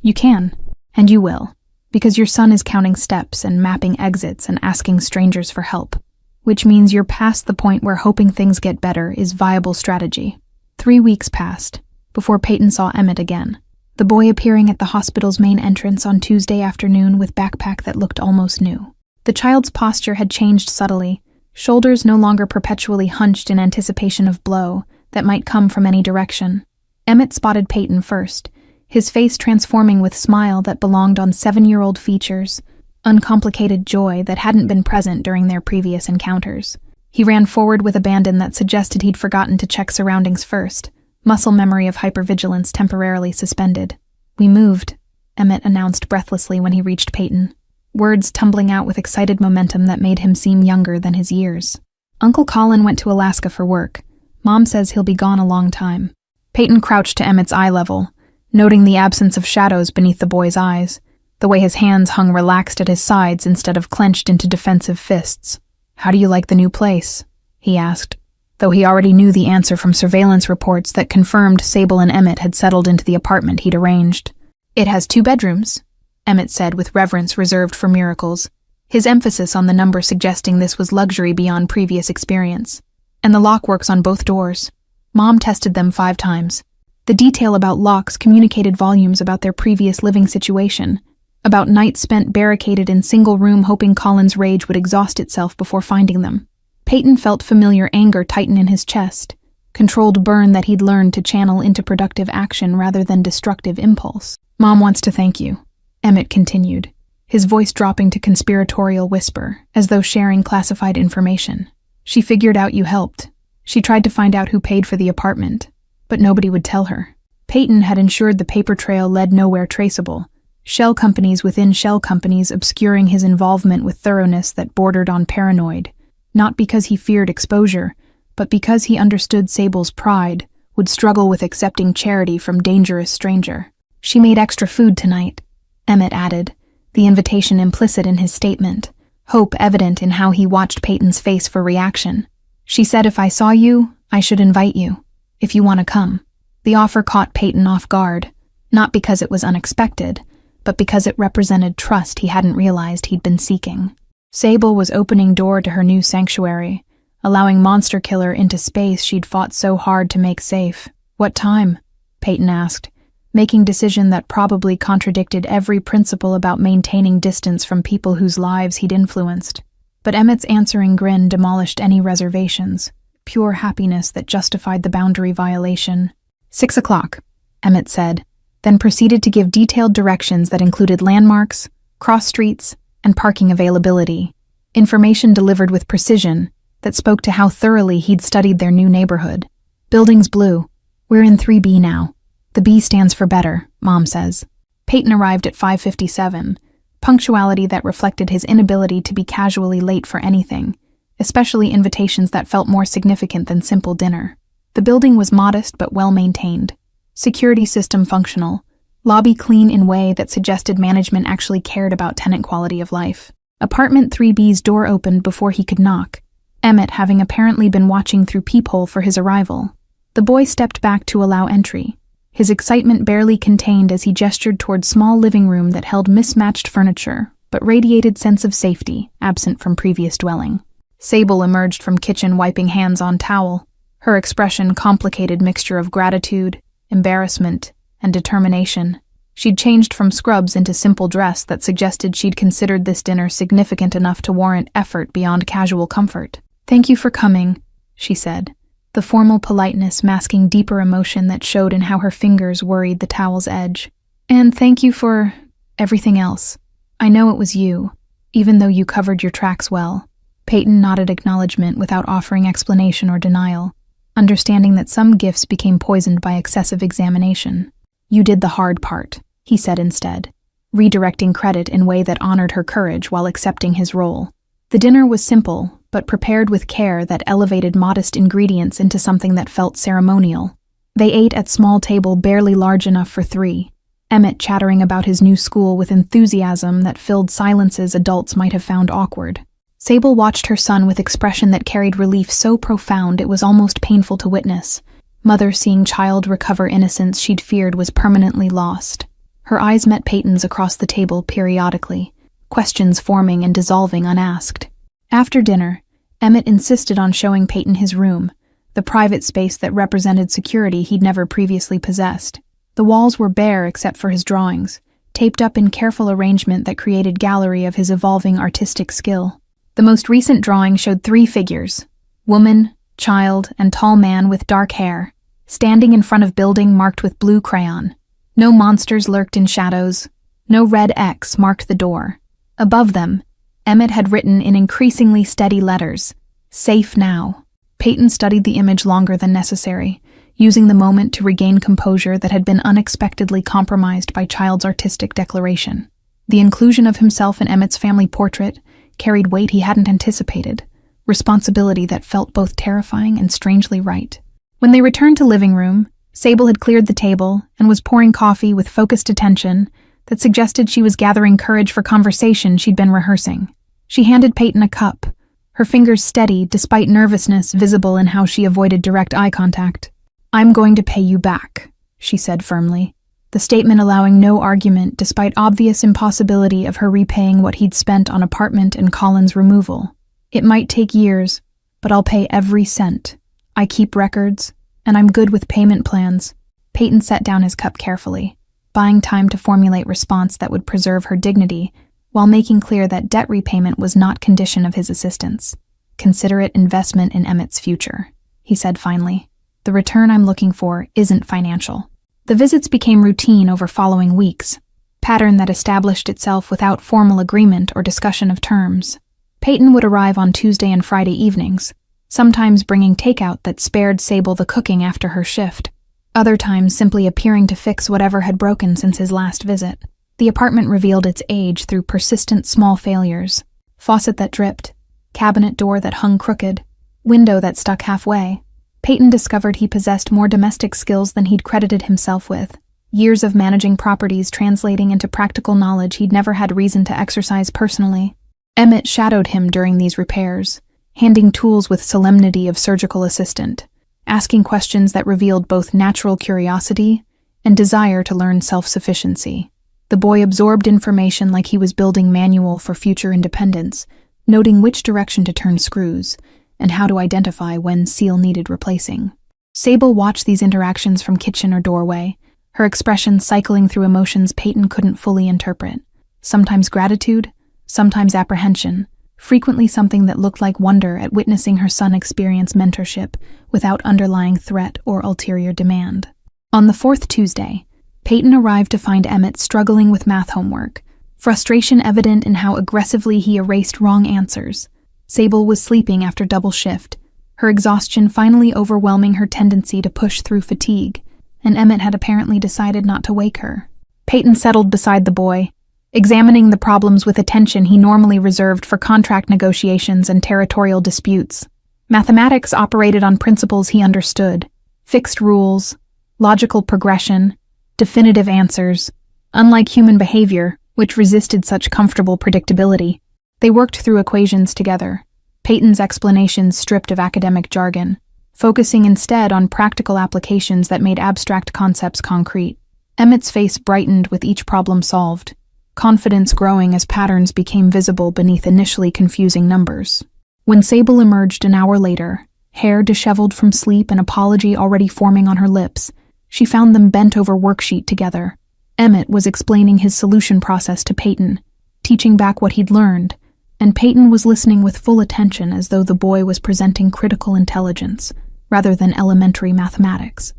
"You can, and you will, because your son is counting steps and mapping exits and asking strangers for help, which means you're past the point where hoping things get better is viable strategy." 3 weeks passed before Peyton saw Emmett again, the boy appearing at the hospital's main entrance on Tuesday afternoon with backpack that looked almost new. The child's posture had changed subtly, shoulders no longer perpetually hunched in anticipation of blow that might come from any direction. Emmett spotted Peyton first, his face transforming with smile that belonged on 7-year-old features, uncomplicated joy that hadn't been present during their previous encounters. He ran forward with abandon that suggested he'd forgotten to check surroundings first, muscle memory of hypervigilance temporarily suspended. "We moved," Emmett announced breathlessly when he reached Peyton, words tumbling out with excited momentum that made him seem younger than his years. "Uncle Colin went to Alaska for work. Mom says he'll be gone a long time." Peyton crouched to Emmett's eye level, noting the absence of shadows beneath the boy's eyes, the way his hands hung relaxed at his sides instead of clenched into defensive fists. "How do you like the new place?" he asked, though he already knew the answer from surveillance reports that confirmed Sable and Emmett had settled into the apartment he'd arranged. "It has 2 bedrooms, Emmett said with reverence reserved for miracles, his emphasis on the number suggesting this was luxury beyond previous experience. "And the lock works on both doors. Mom tested them 5 times. The detail about locks communicated volumes about their previous living situation, about nights spent barricaded in single room hoping Colin's rage would exhaust itself before finding them. Peyton felt familiar anger tighten in his chest, controlled burn that he'd learned to channel into productive action rather than destructive impulse. "Mom wants to thank you," Emmett continued, his voice dropping to conspiratorial whisper, as though sharing classified information. "She figured out you helped. She tried to find out who paid for the apartment, but nobody would tell her." Peyton had ensured the paper trail led nowhere traceable, shell companies within shell companies obscuring his involvement with thoroughness that bordered on paranoid, not because he feared exposure, but because he understood Sable's pride would struggle with accepting charity from dangerous stranger. "She made extra food tonight," Emmett added, the invitation implicit in his statement, hope evident in how he watched Peyton's face for reaction. "She said if I saw you, I should invite you, if you want to come." The offer caught Peyton off guard, not because it was unexpected, but because it represented trust he hadn't realized he'd been seeking. Sable was opening door to her new sanctuary, allowing Monster Killer into space she'd fought so hard to make safe. "What time?" Peyton asked, making decision that probably contradicted every principle about maintaining distance from people whose lives he'd influenced. But Emmett's answering grin demolished any reservations, pure happiness that justified the boundary violation. 6 o'clock, Emmett said, then proceeded to give detailed directions that included landmarks, cross streets, and parking availability. Information delivered with precision that spoke to how thoroughly he'd studied their new neighborhood. "Building's blue. We're in 3B now. The B stands for better, Mom says." Peyton arrived at 5:57, punctuality that reflected his inability to be casually late for anything, especially invitations that felt more significant than simple dinner. The building was modest but well-maintained. Security system functional. Lobby clean in way that suggested management actually cared about tenant quality of life. Apartment 3B's door opened before he could knock, Emmett having apparently been watching through peephole for his arrival. The boy stepped back to allow entry, his excitement barely contained as he gestured toward small living room that held mismatched furniture, but radiated sense of safety, absent from previous dwelling. Sable emerged from kitchen wiping hands on towel, her expression complicated mixture of gratitude, embarrassment, and determination. She'd changed from scrubs into simple dress that suggested she'd considered this dinner significant enough to warrant effort beyond casual comfort. "Thank you for coming," she said, the formal politeness masking deeper emotion that showed in how her fingers worried the towel's edge. "And thank you for everything else. I know it was you, even though you covered your tracks well." Peyton nodded acknowledgement without offering explanation or denial, understanding that some gifts became poisoned by excessive examination. "You did the hard part," he said instead, redirecting credit in a way that honored her courage while accepting his role. The dinner was simple, but prepared with care that elevated modest ingredients into something that felt ceremonial. They ate at small table barely large enough for three, Emmett chattering about his new school with enthusiasm that filled silences adults might have found awkward. Sable watched her son with expression that carried relief so profound it was almost painful to witness. Mother seeing child recover innocence she'd feared was permanently lost. Her eyes met Peyton's across the table periodically, questions forming and dissolving unasked. After dinner, Emmett insisted on showing Peyton his room, the private space that represented security he'd never previously possessed. The walls were bare except for his drawings, taped up in careful arrangement that created gallery of his evolving artistic skill. The most recent drawing showed 3 figures, woman, child, and tall man with dark hair, standing in front of building marked with blue crayon. No monsters lurked in shadows, no red X marked the door. Above them, Emmett had written in increasingly steady letters, "Safe now." Peyton studied the image longer than necessary, using the moment to regain composure that had been unexpectedly compromised by child's artistic declaration. The inclusion of himself in Emmett's family portrait carried weight he hadn't anticipated, responsibility that felt both terrifying and strangely right. When they returned to living room, Sable had cleared the table and was pouring coffee with focused attention that suggested she was gathering courage for conversation she'd been rehearsing. She handed Peyton a cup, her fingers steady despite nervousness visible in how she avoided direct eye contact. "I'm going to pay you back," she said firmly, the statement allowing no argument despite obvious impossibility of her repaying what he'd spent on apartment and Colin's removal. "It might take years, but I'll pay every cent. I keep records, and I'm good with payment plans." Peyton set down his cup carefully, buying time to formulate response that would preserve her dignity, while making clear that debt repayment was not condition of his assistance. "Consider it investment in Emmett's future," he said finally. "The return I'm looking for isn't financial." The visits became routine over following weeks, pattern that established itself without formal agreement or discussion of terms. Peyton would arrive on Tuesday and Friday evenings, sometimes bringing takeout that spared Sable the cooking after her shift, other times simply appearing to fix whatever had broken since his last visit. The apartment revealed its age through persistent small failures: faucet that dripped, cabinet door that hung crooked, window that stuck halfway. Peyton discovered he possessed more domestic skills than he'd credited himself with, years of managing properties translating into practical knowledge he'd never had reason to exercise personally. Emmett shadowed him during these repairs, handing tools with solemnity of surgical assistant, asking questions that revealed both natural curiosity and desire to learn self-sufficiency. The boy absorbed information like he was building manual for future independence, noting which direction to turn screws, and how to identify when seal needed replacing. Sable watched these interactions from kitchen or doorway, her expression cycling through emotions Peyton couldn't fully interpret. Sometimes gratitude, sometimes apprehension, frequently something that looked like wonder at witnessing her son experience mentorship without underlying threat or ulterior demand. On the 4th Tuesday, Peyton arrived to find Emmett struggling with math homework, frustration evident in how aggressively he erased wrong answers. Sable was sleeping after double shift, her exhaustion finally overwhelming her tendency to push through fatigue, and Emmett had apparently decided not to wake her. Peyton settled beside the boy, examining the problems with attention he normally reserved for contract negotiations and territorial disputes. Mathematics operated on principles he understood: fixed rules, logical progression, definitive answers, unlike human behavior, which resisted such comfortable predictability. They worked through equations together, Peyton's explanations stripped of academic jargon, focusing instead on practical applications that made abstract concepts concrete. Emmett's face brightened with each problem solved, confidence growing as patterns became visible beneath initially confusing numbers. When Sable emerged an hour later, hair disheveled from sleep and apology already forming on her lips, she found them bent over worksheet together. Emmett was explaining his solution process to Peyton, teaching back what he'd learned, and Peyton was listening with full attention as though the boy was presenting critical intelligence rather than elementary mathematics.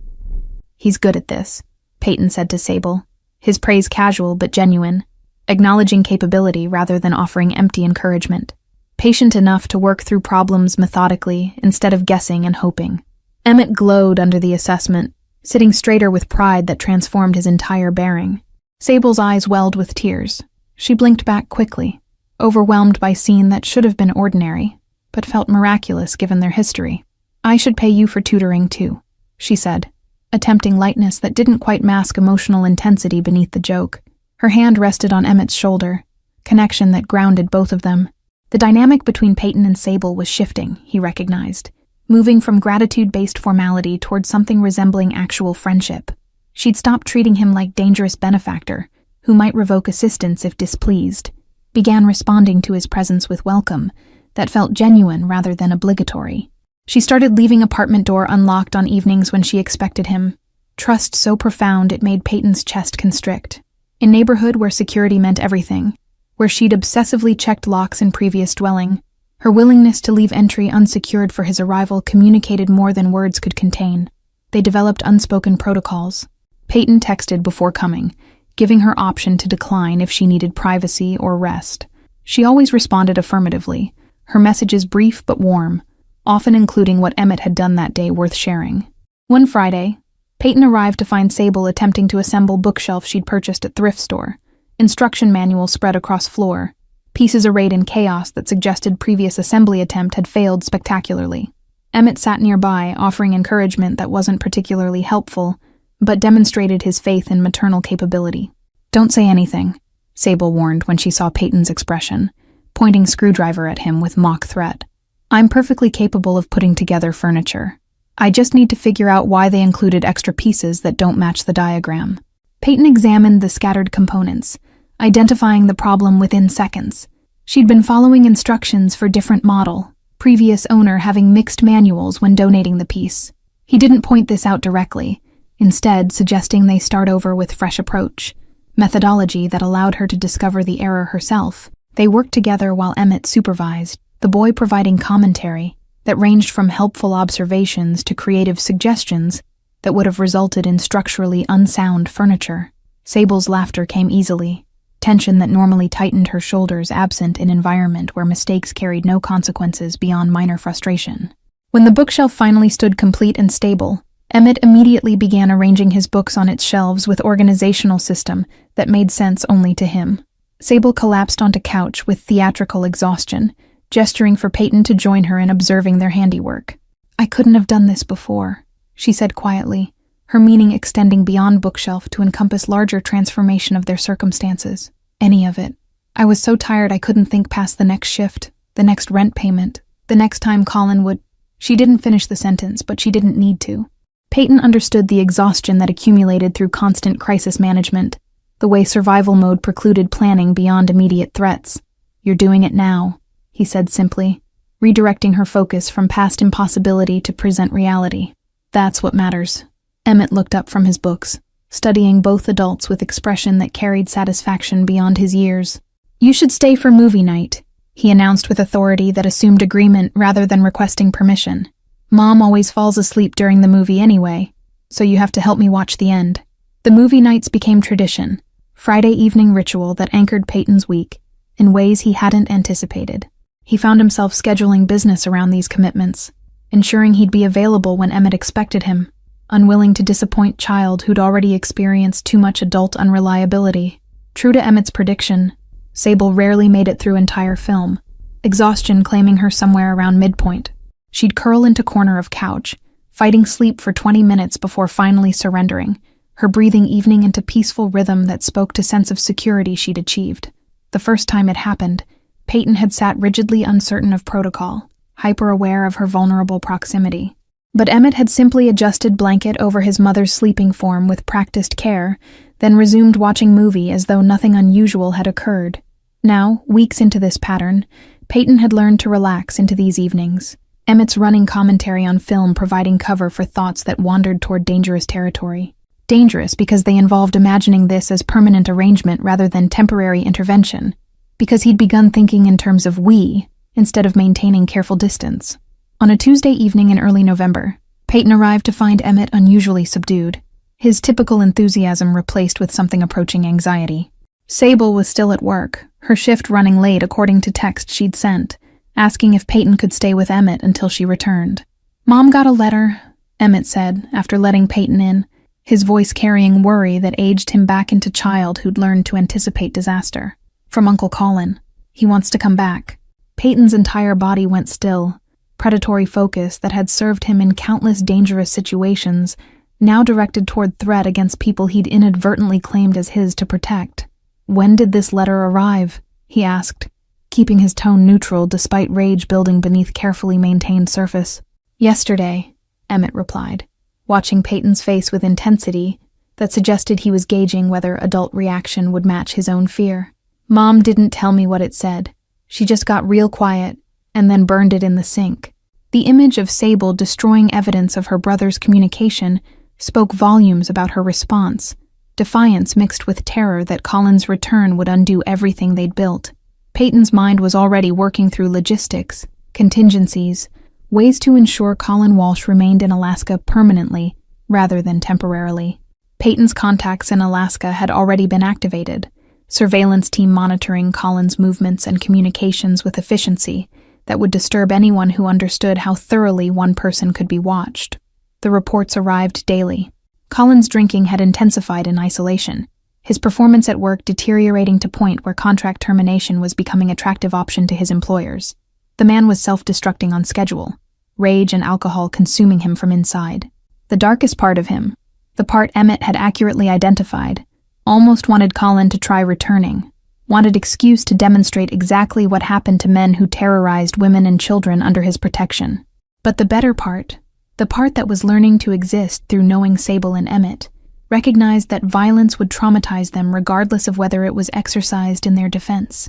"He's good at this," Peyton said to Sable, his praise casual but genuine, acknowledging capability rather than offering empty encouragement. Patient enough to work through problems methodically instead of guessing and hoping. Emmett glowed under the assessment, sitting straighter with pride that transformed his entire bearing. Sable's eyes welled with tears. She blinked back quickly, overwhelmed by a scene that should have been ordinary, but felt miraculous given their history. "I should pay you for tutoring too," she said, attempting lightness that didn't quite mask emotional intensity beneath the joke. Her hand rested on Emmett's shoulder, connection that grounded both of them. The dynamic between Peyton and Sable was shifting, he recognized, moving from gratitude-based formality toward something resembling actual friendship. She'd stopped treating him like dangerous benefactor, who might revoke assistance if displeased, began responding to his presence with welcome that felt genuine rather than obligatory. She started leaving apartment door unlocked on evenings when she expected him, trust so profound it made Peyton's chest constrict. In neighborhood where security meant everything, where she'd obsessively checked locks in previous dwelling, her willingness to leave entry unsecured for his arrival communicated more than words could contain. They developed unspoken protocols. Peyton texted before coming, giving her option to decline if she needed privacy or rest. She always responded affirmatively, her messages brief but warm, often including what Emmett had done that day worth sharing. One Friday, Peyton arrived to find Sable attempting to assemble bookshelf she'd purchased at thrift store, instruction manual spread across floor, pieces arrayed in chaos that suggested previous assembly attempt had failed spectacularly. Emmett sat nearby, offering encouragement that wasn't particularly helpful, but demonstrated his faith in maternal capability. "Don't say anything," Sable warned when she saw Peyton's expression, pointing screwdriver at him with mock threat. "I'm perfectly capable of putting together furniture. I just need to figure out why they included extra pieces that don't match the diagram." Peyton examined the scattered components, identifying the problem within seconds. She'd been following instructions for different model, previous owner having mixed manuals when donating the piece. He didn't point this out directly, instead suggesting they start over with fresh approach, methodology that allowed her to discover the error herself. They worked together while Emmett supervised, the boy providing commentary that ranged from helpful observations to creative suggestions that would have resulted in structurally unsound furniture. Sable's laughter came easily, tension that normally tightened her shoulders absent in an environment where mistakes carried no consequences beyond minor frustration. When the bookshelf finally stood complete and stable, Emmett immediately began arranging his books on its shelves with organizational system that made sense only to him. Sable collapsed onto couch with theatrical exhaustion, gesturing for Peyton to join her in observing their handiwork. "I couldn't have done this before," she said quietly, her meaning extending beyond bookshelf to encompass larger transformation of their circumstances. "Any of it. I was so tired I couldn't think past the next shift, the next rent payment, the next time Colin would—" She didn't finish the sentence, but she didn't need to. Peyton understood the exhaustion that accumulated through constant crisis management, the way survival mode precluded planning beyond immediate threats. "You're doing it now," he said simply, redirecting her focus from past impossibility to present reality. "That's what matters." Emmett looked up from his books, studying both adults with expression that carried satisfaction beyond his years. "You should stay for movie night," he announced with authority that assumed agreement rather than requesting permission. "Mom always falls asleep during the movie anyway, so you have to help me watch the end." The movie nights became tradition, Friday evening ritual that anchored Peyton's week in ways he hadn't anticipated. He found himself scheduling business around these commitments, ensuring he'd be available when Emmett expected him, unwilling to disappoint child who'd already experienced too much adult unreliability. True to Emmett's prediction, Sable rarely made it through entire film, exhaustion claiming her somewhere around midpoint. She'd curl into corner of couch, fighting sleep for 20 minutes before finally surrendering, her breathing evening into peaceful rhythm that spoke to sense of security she'd achieved. The first time it happened, Peyton had sat rigidly uncertain of protocol, hyper-aware of her vulnerable proximity. But Emmett had simply adjusted blanket over his mother's sleeping form with practiced care then resumed watching movie as though nothing unusual had occurred. Now, weeks into this pattern, Peyton had learned to relax into these evenings, Emmett's running commentary on film providing cover for thoughts that wandered toward dangerous territory. Dangerous because they involved imagining this as permanent arrangement rather than temporary intervention, because he'd begun thinking in terms of we, instead of maintaining careful distance. On a Tuesday evening in early November, Peyton arrived to find Emmett unusually subdued, his typical enthusiasm replaced with something approaching anxiety. Sable was still at work, her shift running late according to text she'd sent, asking if Peyton could stay with Emmett until she returned. "Mom got a letter," Emmett said, after letting Peyton in, his voice carrying worry that aged him back into child who'd learned to anticipate disaster. "From Uncle Colin. He wants to come back." Peyton's entire body went still, predatory focus that had served him in countless dangerous situations, now directed toward threat against people he'd inadvertently claimed as his to protect. "When did this letter arrive?" he asked, keeping his tone neutral despite rage building beneath carefully maintained surface. "Yesterday," Emmett replied, watching Peyton's face with intensity that suggested he was gauging whether adult reaction would match his own fear. "Mom didn't tell me what it said. She just got real quiet and then burned it in the sink." The image of Sable destroying evidence of her brother's communication spoke volumes about her response, defiance mixed with terror that Colin's return would undo everything they'd built. Peyton's mind was already working through logistics, contingencies, ways to ensure Colin Walsh remained in Alaska permanently rather than temporarily. Peyton's contacts in Alaska had already been activated, surveillance team monitoring Colin's movements and communications with efficiency that would disturb anyone who understood how thoroughly one person could be watched. The reports arrived daily. Colin's drinking had intensified in isolation, his performance at work deteriorating to point where contract termination was becoming an attractive option to his employers. The man was self-destructing on schedule, rage and alcohol consuming him from inside. The darkest part of him, the part Emmett had accurately identified, almost wanted Colin to try returning, wanted excuse to demonstrate exactly what happened to men who terrorized women and children under his protection. But the better part, the part that was learning to exist through knowing Sable and Emmett, recognized that violence would traumatize them regardless of whether it was exercised in their defense.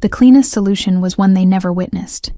The cleanest solution was one they never witnessed: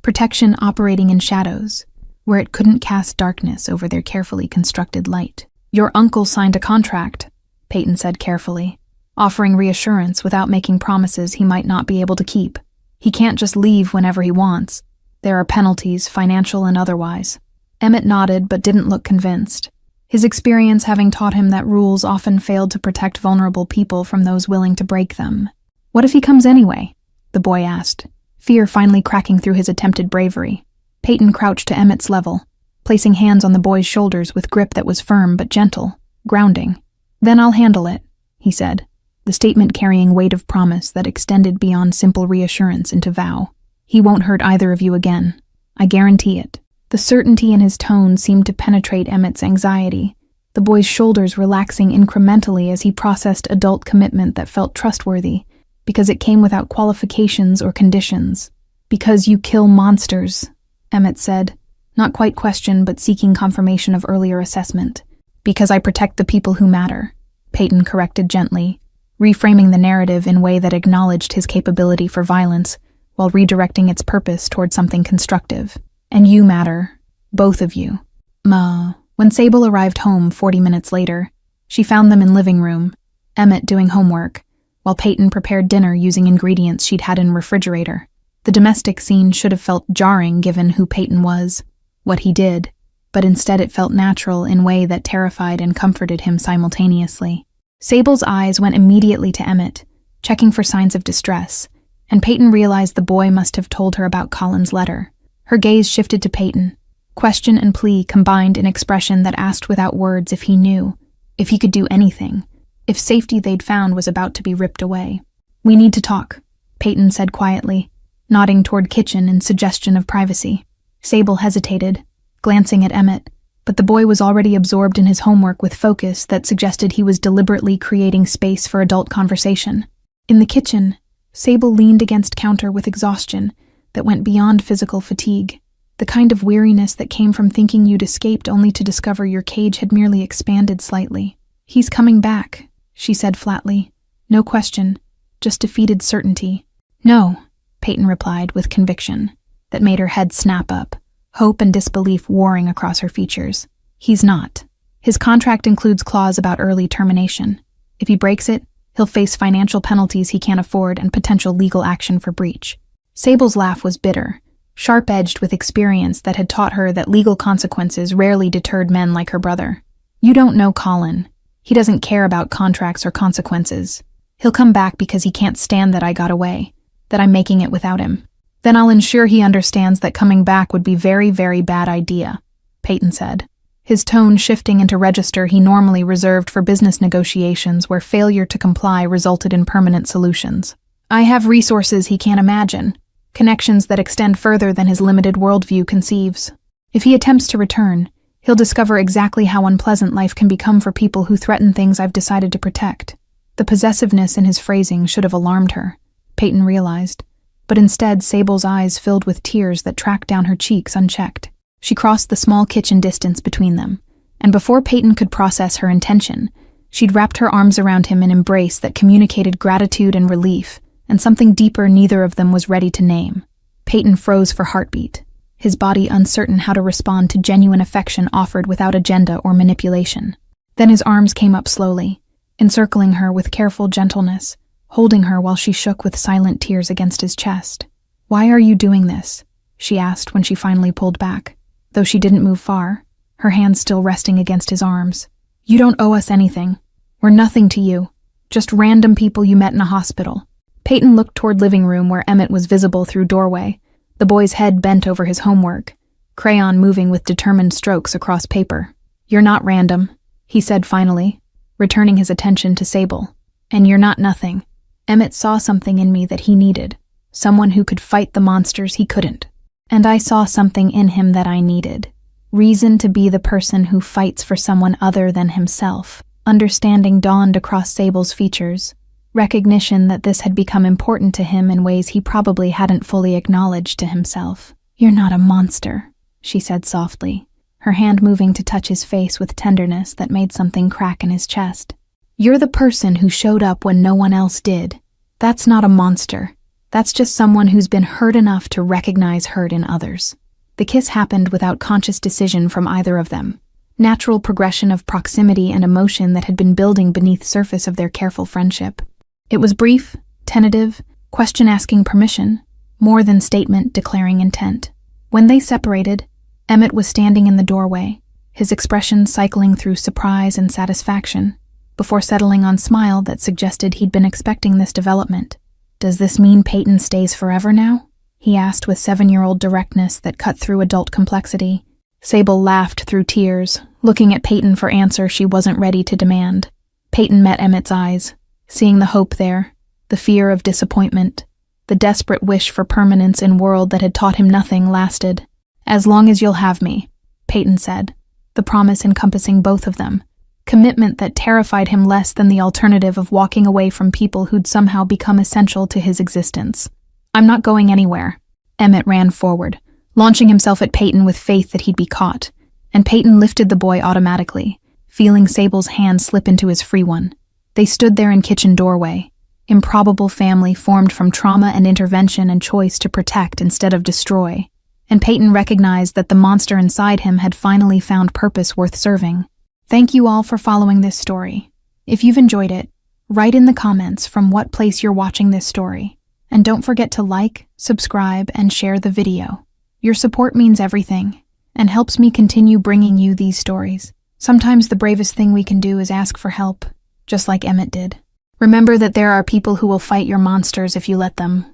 protection operating in shadows, where it couldn't cast darkness over their carefully constructed light. "Your uncle signed a contract," Peyton said carefully, offering reassurance without making promises he might not be able to keep. "He can't just leave whenever he wants. There are penalties, financial and otherwise." Emmett nodded but didn't look convinced, his experience having taught him that rules often failed to protect vulnerable people from those willing to break them. "What if he comes anyway?" the boy asked, fear finally cracking through his attempted bravery. Peyton crouched to Emmett's level, placing hands on the boy's shoulders with grip that was firm but gentle, grounding. "Then I'll handle it," he said, the statement carrying weight of promise that extended beyond simple reassurance into vow. "He won't hurt either of you again. I guarantee it." The certainty in his tone seemed to penetrate Emmett's anxiety, the boy's shoulders relaxing incrementally as he processed adult commitment that felt trustworthy, because it came without qualifications or conditions. "Because you kill monsters," Emmett said, not quite question but seeking confirmation of earlier assessment. "Because I protect the people who matter," Peyton corrected gently, reframing the narrative in a way that acknowledged his capability for violence while redirecting its purpose toward something constructive. "And you matter. Both of you." When Sable arrived home 40 minutes later, she found them in living room, Emmett doing homework, while Peyton prepared dinner using ingredients she'd had in refrigerator. The domestic scene should have felt jarring given who Peyton was, what he did, but instead it felt natural in a way that terrified and comforted him simultaneously. Sable's eyes went immediately to Emmett, checking for signs of distress, and Peyton realized the boy must have told her about Colin's letter. Her gaze shifted to Peyton, question and plea combined in expression that asked without words if he knew, if he could do anything, if safety they'd found was about to be ripped away. "We need to talk," Peyton said quietly, nodding toward kitchen in suggestion of privacy. Sable hesitated, glancing at Emmett, but the boy was already absorbed in his homework with focus that suggested he was deliberately creating space for adult conversation. In the kitchen, Sable leaned against counter with exhaustion that went beyond physical fatigue, the kind of weariness that came from thinking you'd escaped only to discover your cage had merely expanded slightly. "He's coming back," she said flatly. No question, just defeated certainty. No, Peyton replied with conviction that made her head snap up, hope and disbelief warring across her features. He's not. His contract includes clause about early termination. If he breaks it, he'll face financial penalties he can't afford and potential legal action for breach. Sable's laugh was bitter, sharp-edged with experience that had taught her that legal consequences rarely deterred men like her brother. You don't know Colin. He doesn't care about contracts or consequences. He'll come back because he can't stand that I got away, that I'm making it without him. Then I'll ensure he understands that coming back would be very, very bad idea, Peyton said, his tone shifting into register he normally reserved for business negotiations where failure to comply resulted in permanent solutions. I have resources he can't imagine, connections that extend further than his limited worldview conceives. If he attempts to return, he'll discover exactly how unpleasant life can become for people who threaten things I've decided to protect. The possessiveness in his phrasing should have alarmed her, Peyton realized, but instead Sable's eyes filled with tears that tracked down her cheeks unchecked. She crossed the small kitchen distance between them, and before Peyton could process her intention, she'd wrapped her arms around him in an embrace that communicated gratitude and relief, and something deeper neither of them was ready to name. Peyton froze for heartbeat, his body uncertain how to respond to genuine affection offered without agenda or manipulation. Then his arms came up slowly, encircling her with careful gentleness, holding her while she shook with silent tears against his chest. Why are you doing this? She asked when she finally pulled back, though she didn't move far, her hands still resting against his arms. You don't owe us anything. We're nothing to you. Just random people you met in a hospital. Peyton looked toward living room where Emmett was visible through doorway, the boy's head bent over his homework, crayon moving with determined strokes across paper. You're not random, he said finally, returning his attention to Sable. And you're not nothing. Emmett saw something in me that he needed, someone who could fight the monsters he couldn't. And I saw something in him that I needed. Reason to be the person who fights for someone other than himself. Understanding dawned across Sable's features, recognition that this had become important to him in ways he probably hadn't fully acknowledged to himself. You're not a monster, she said softly, her hand moving to touch his face with tenderness that made something crack in his chest. You're the person who showed up when no one else did. That's not a monster. That's just someone who's been hurt enough to recognize hurt in others. The kiss happened without conscious decision from either of them. Natural progression of proximity and emotion that had been building beneath the surface of their careful friendship. It was brief, tentative, question asking permission, more than statement declaring intent. When they separated, Emmett was standing in the doorway, his expression cycling through surprise and satisfaction, before settling on smile that suggested he'd been expecting this development. Does this mean Peyton stays forever now? He asked with 7-year-old directness that cut through adult complexity. Sable laughed through tears, looking at Peyton for answer she wasn't ready to demand. Peyton met Emmett's eyes, seeing the hope there, the fear of disappointment, the desperate wish for permanence in a world that had taught him nothing lasted. As long as you'll have me, Peyton said, the promise encompassing both of them. Commitment that terrified him less than the alternative of walking away from people who'd somehow become essential to his existence. I'm not going anywhere. Emmett ran forward, launching himself at Peyton with faith that he'd be caught, and Peyton lifted the boy automatically, feeling Sable's hand slip into his free one. They stood there in kitchen doorway, improbable family formed from trauma and intervention and choice to protect instead of destroy, and Peyton recognized that the monster inside him had finally found purpose worth serving. Thank you all for following this story. If you've enjoyed it, write in the comments from what place you're watching this story. And don't forget to like, subscribe, and share the video. Your support means everything, and helps me continue bringing you these stories. Sometimes the bravest thing we can do is ask for help, just like Emmett did. Remember that there are people who will fight your monsters if you let them.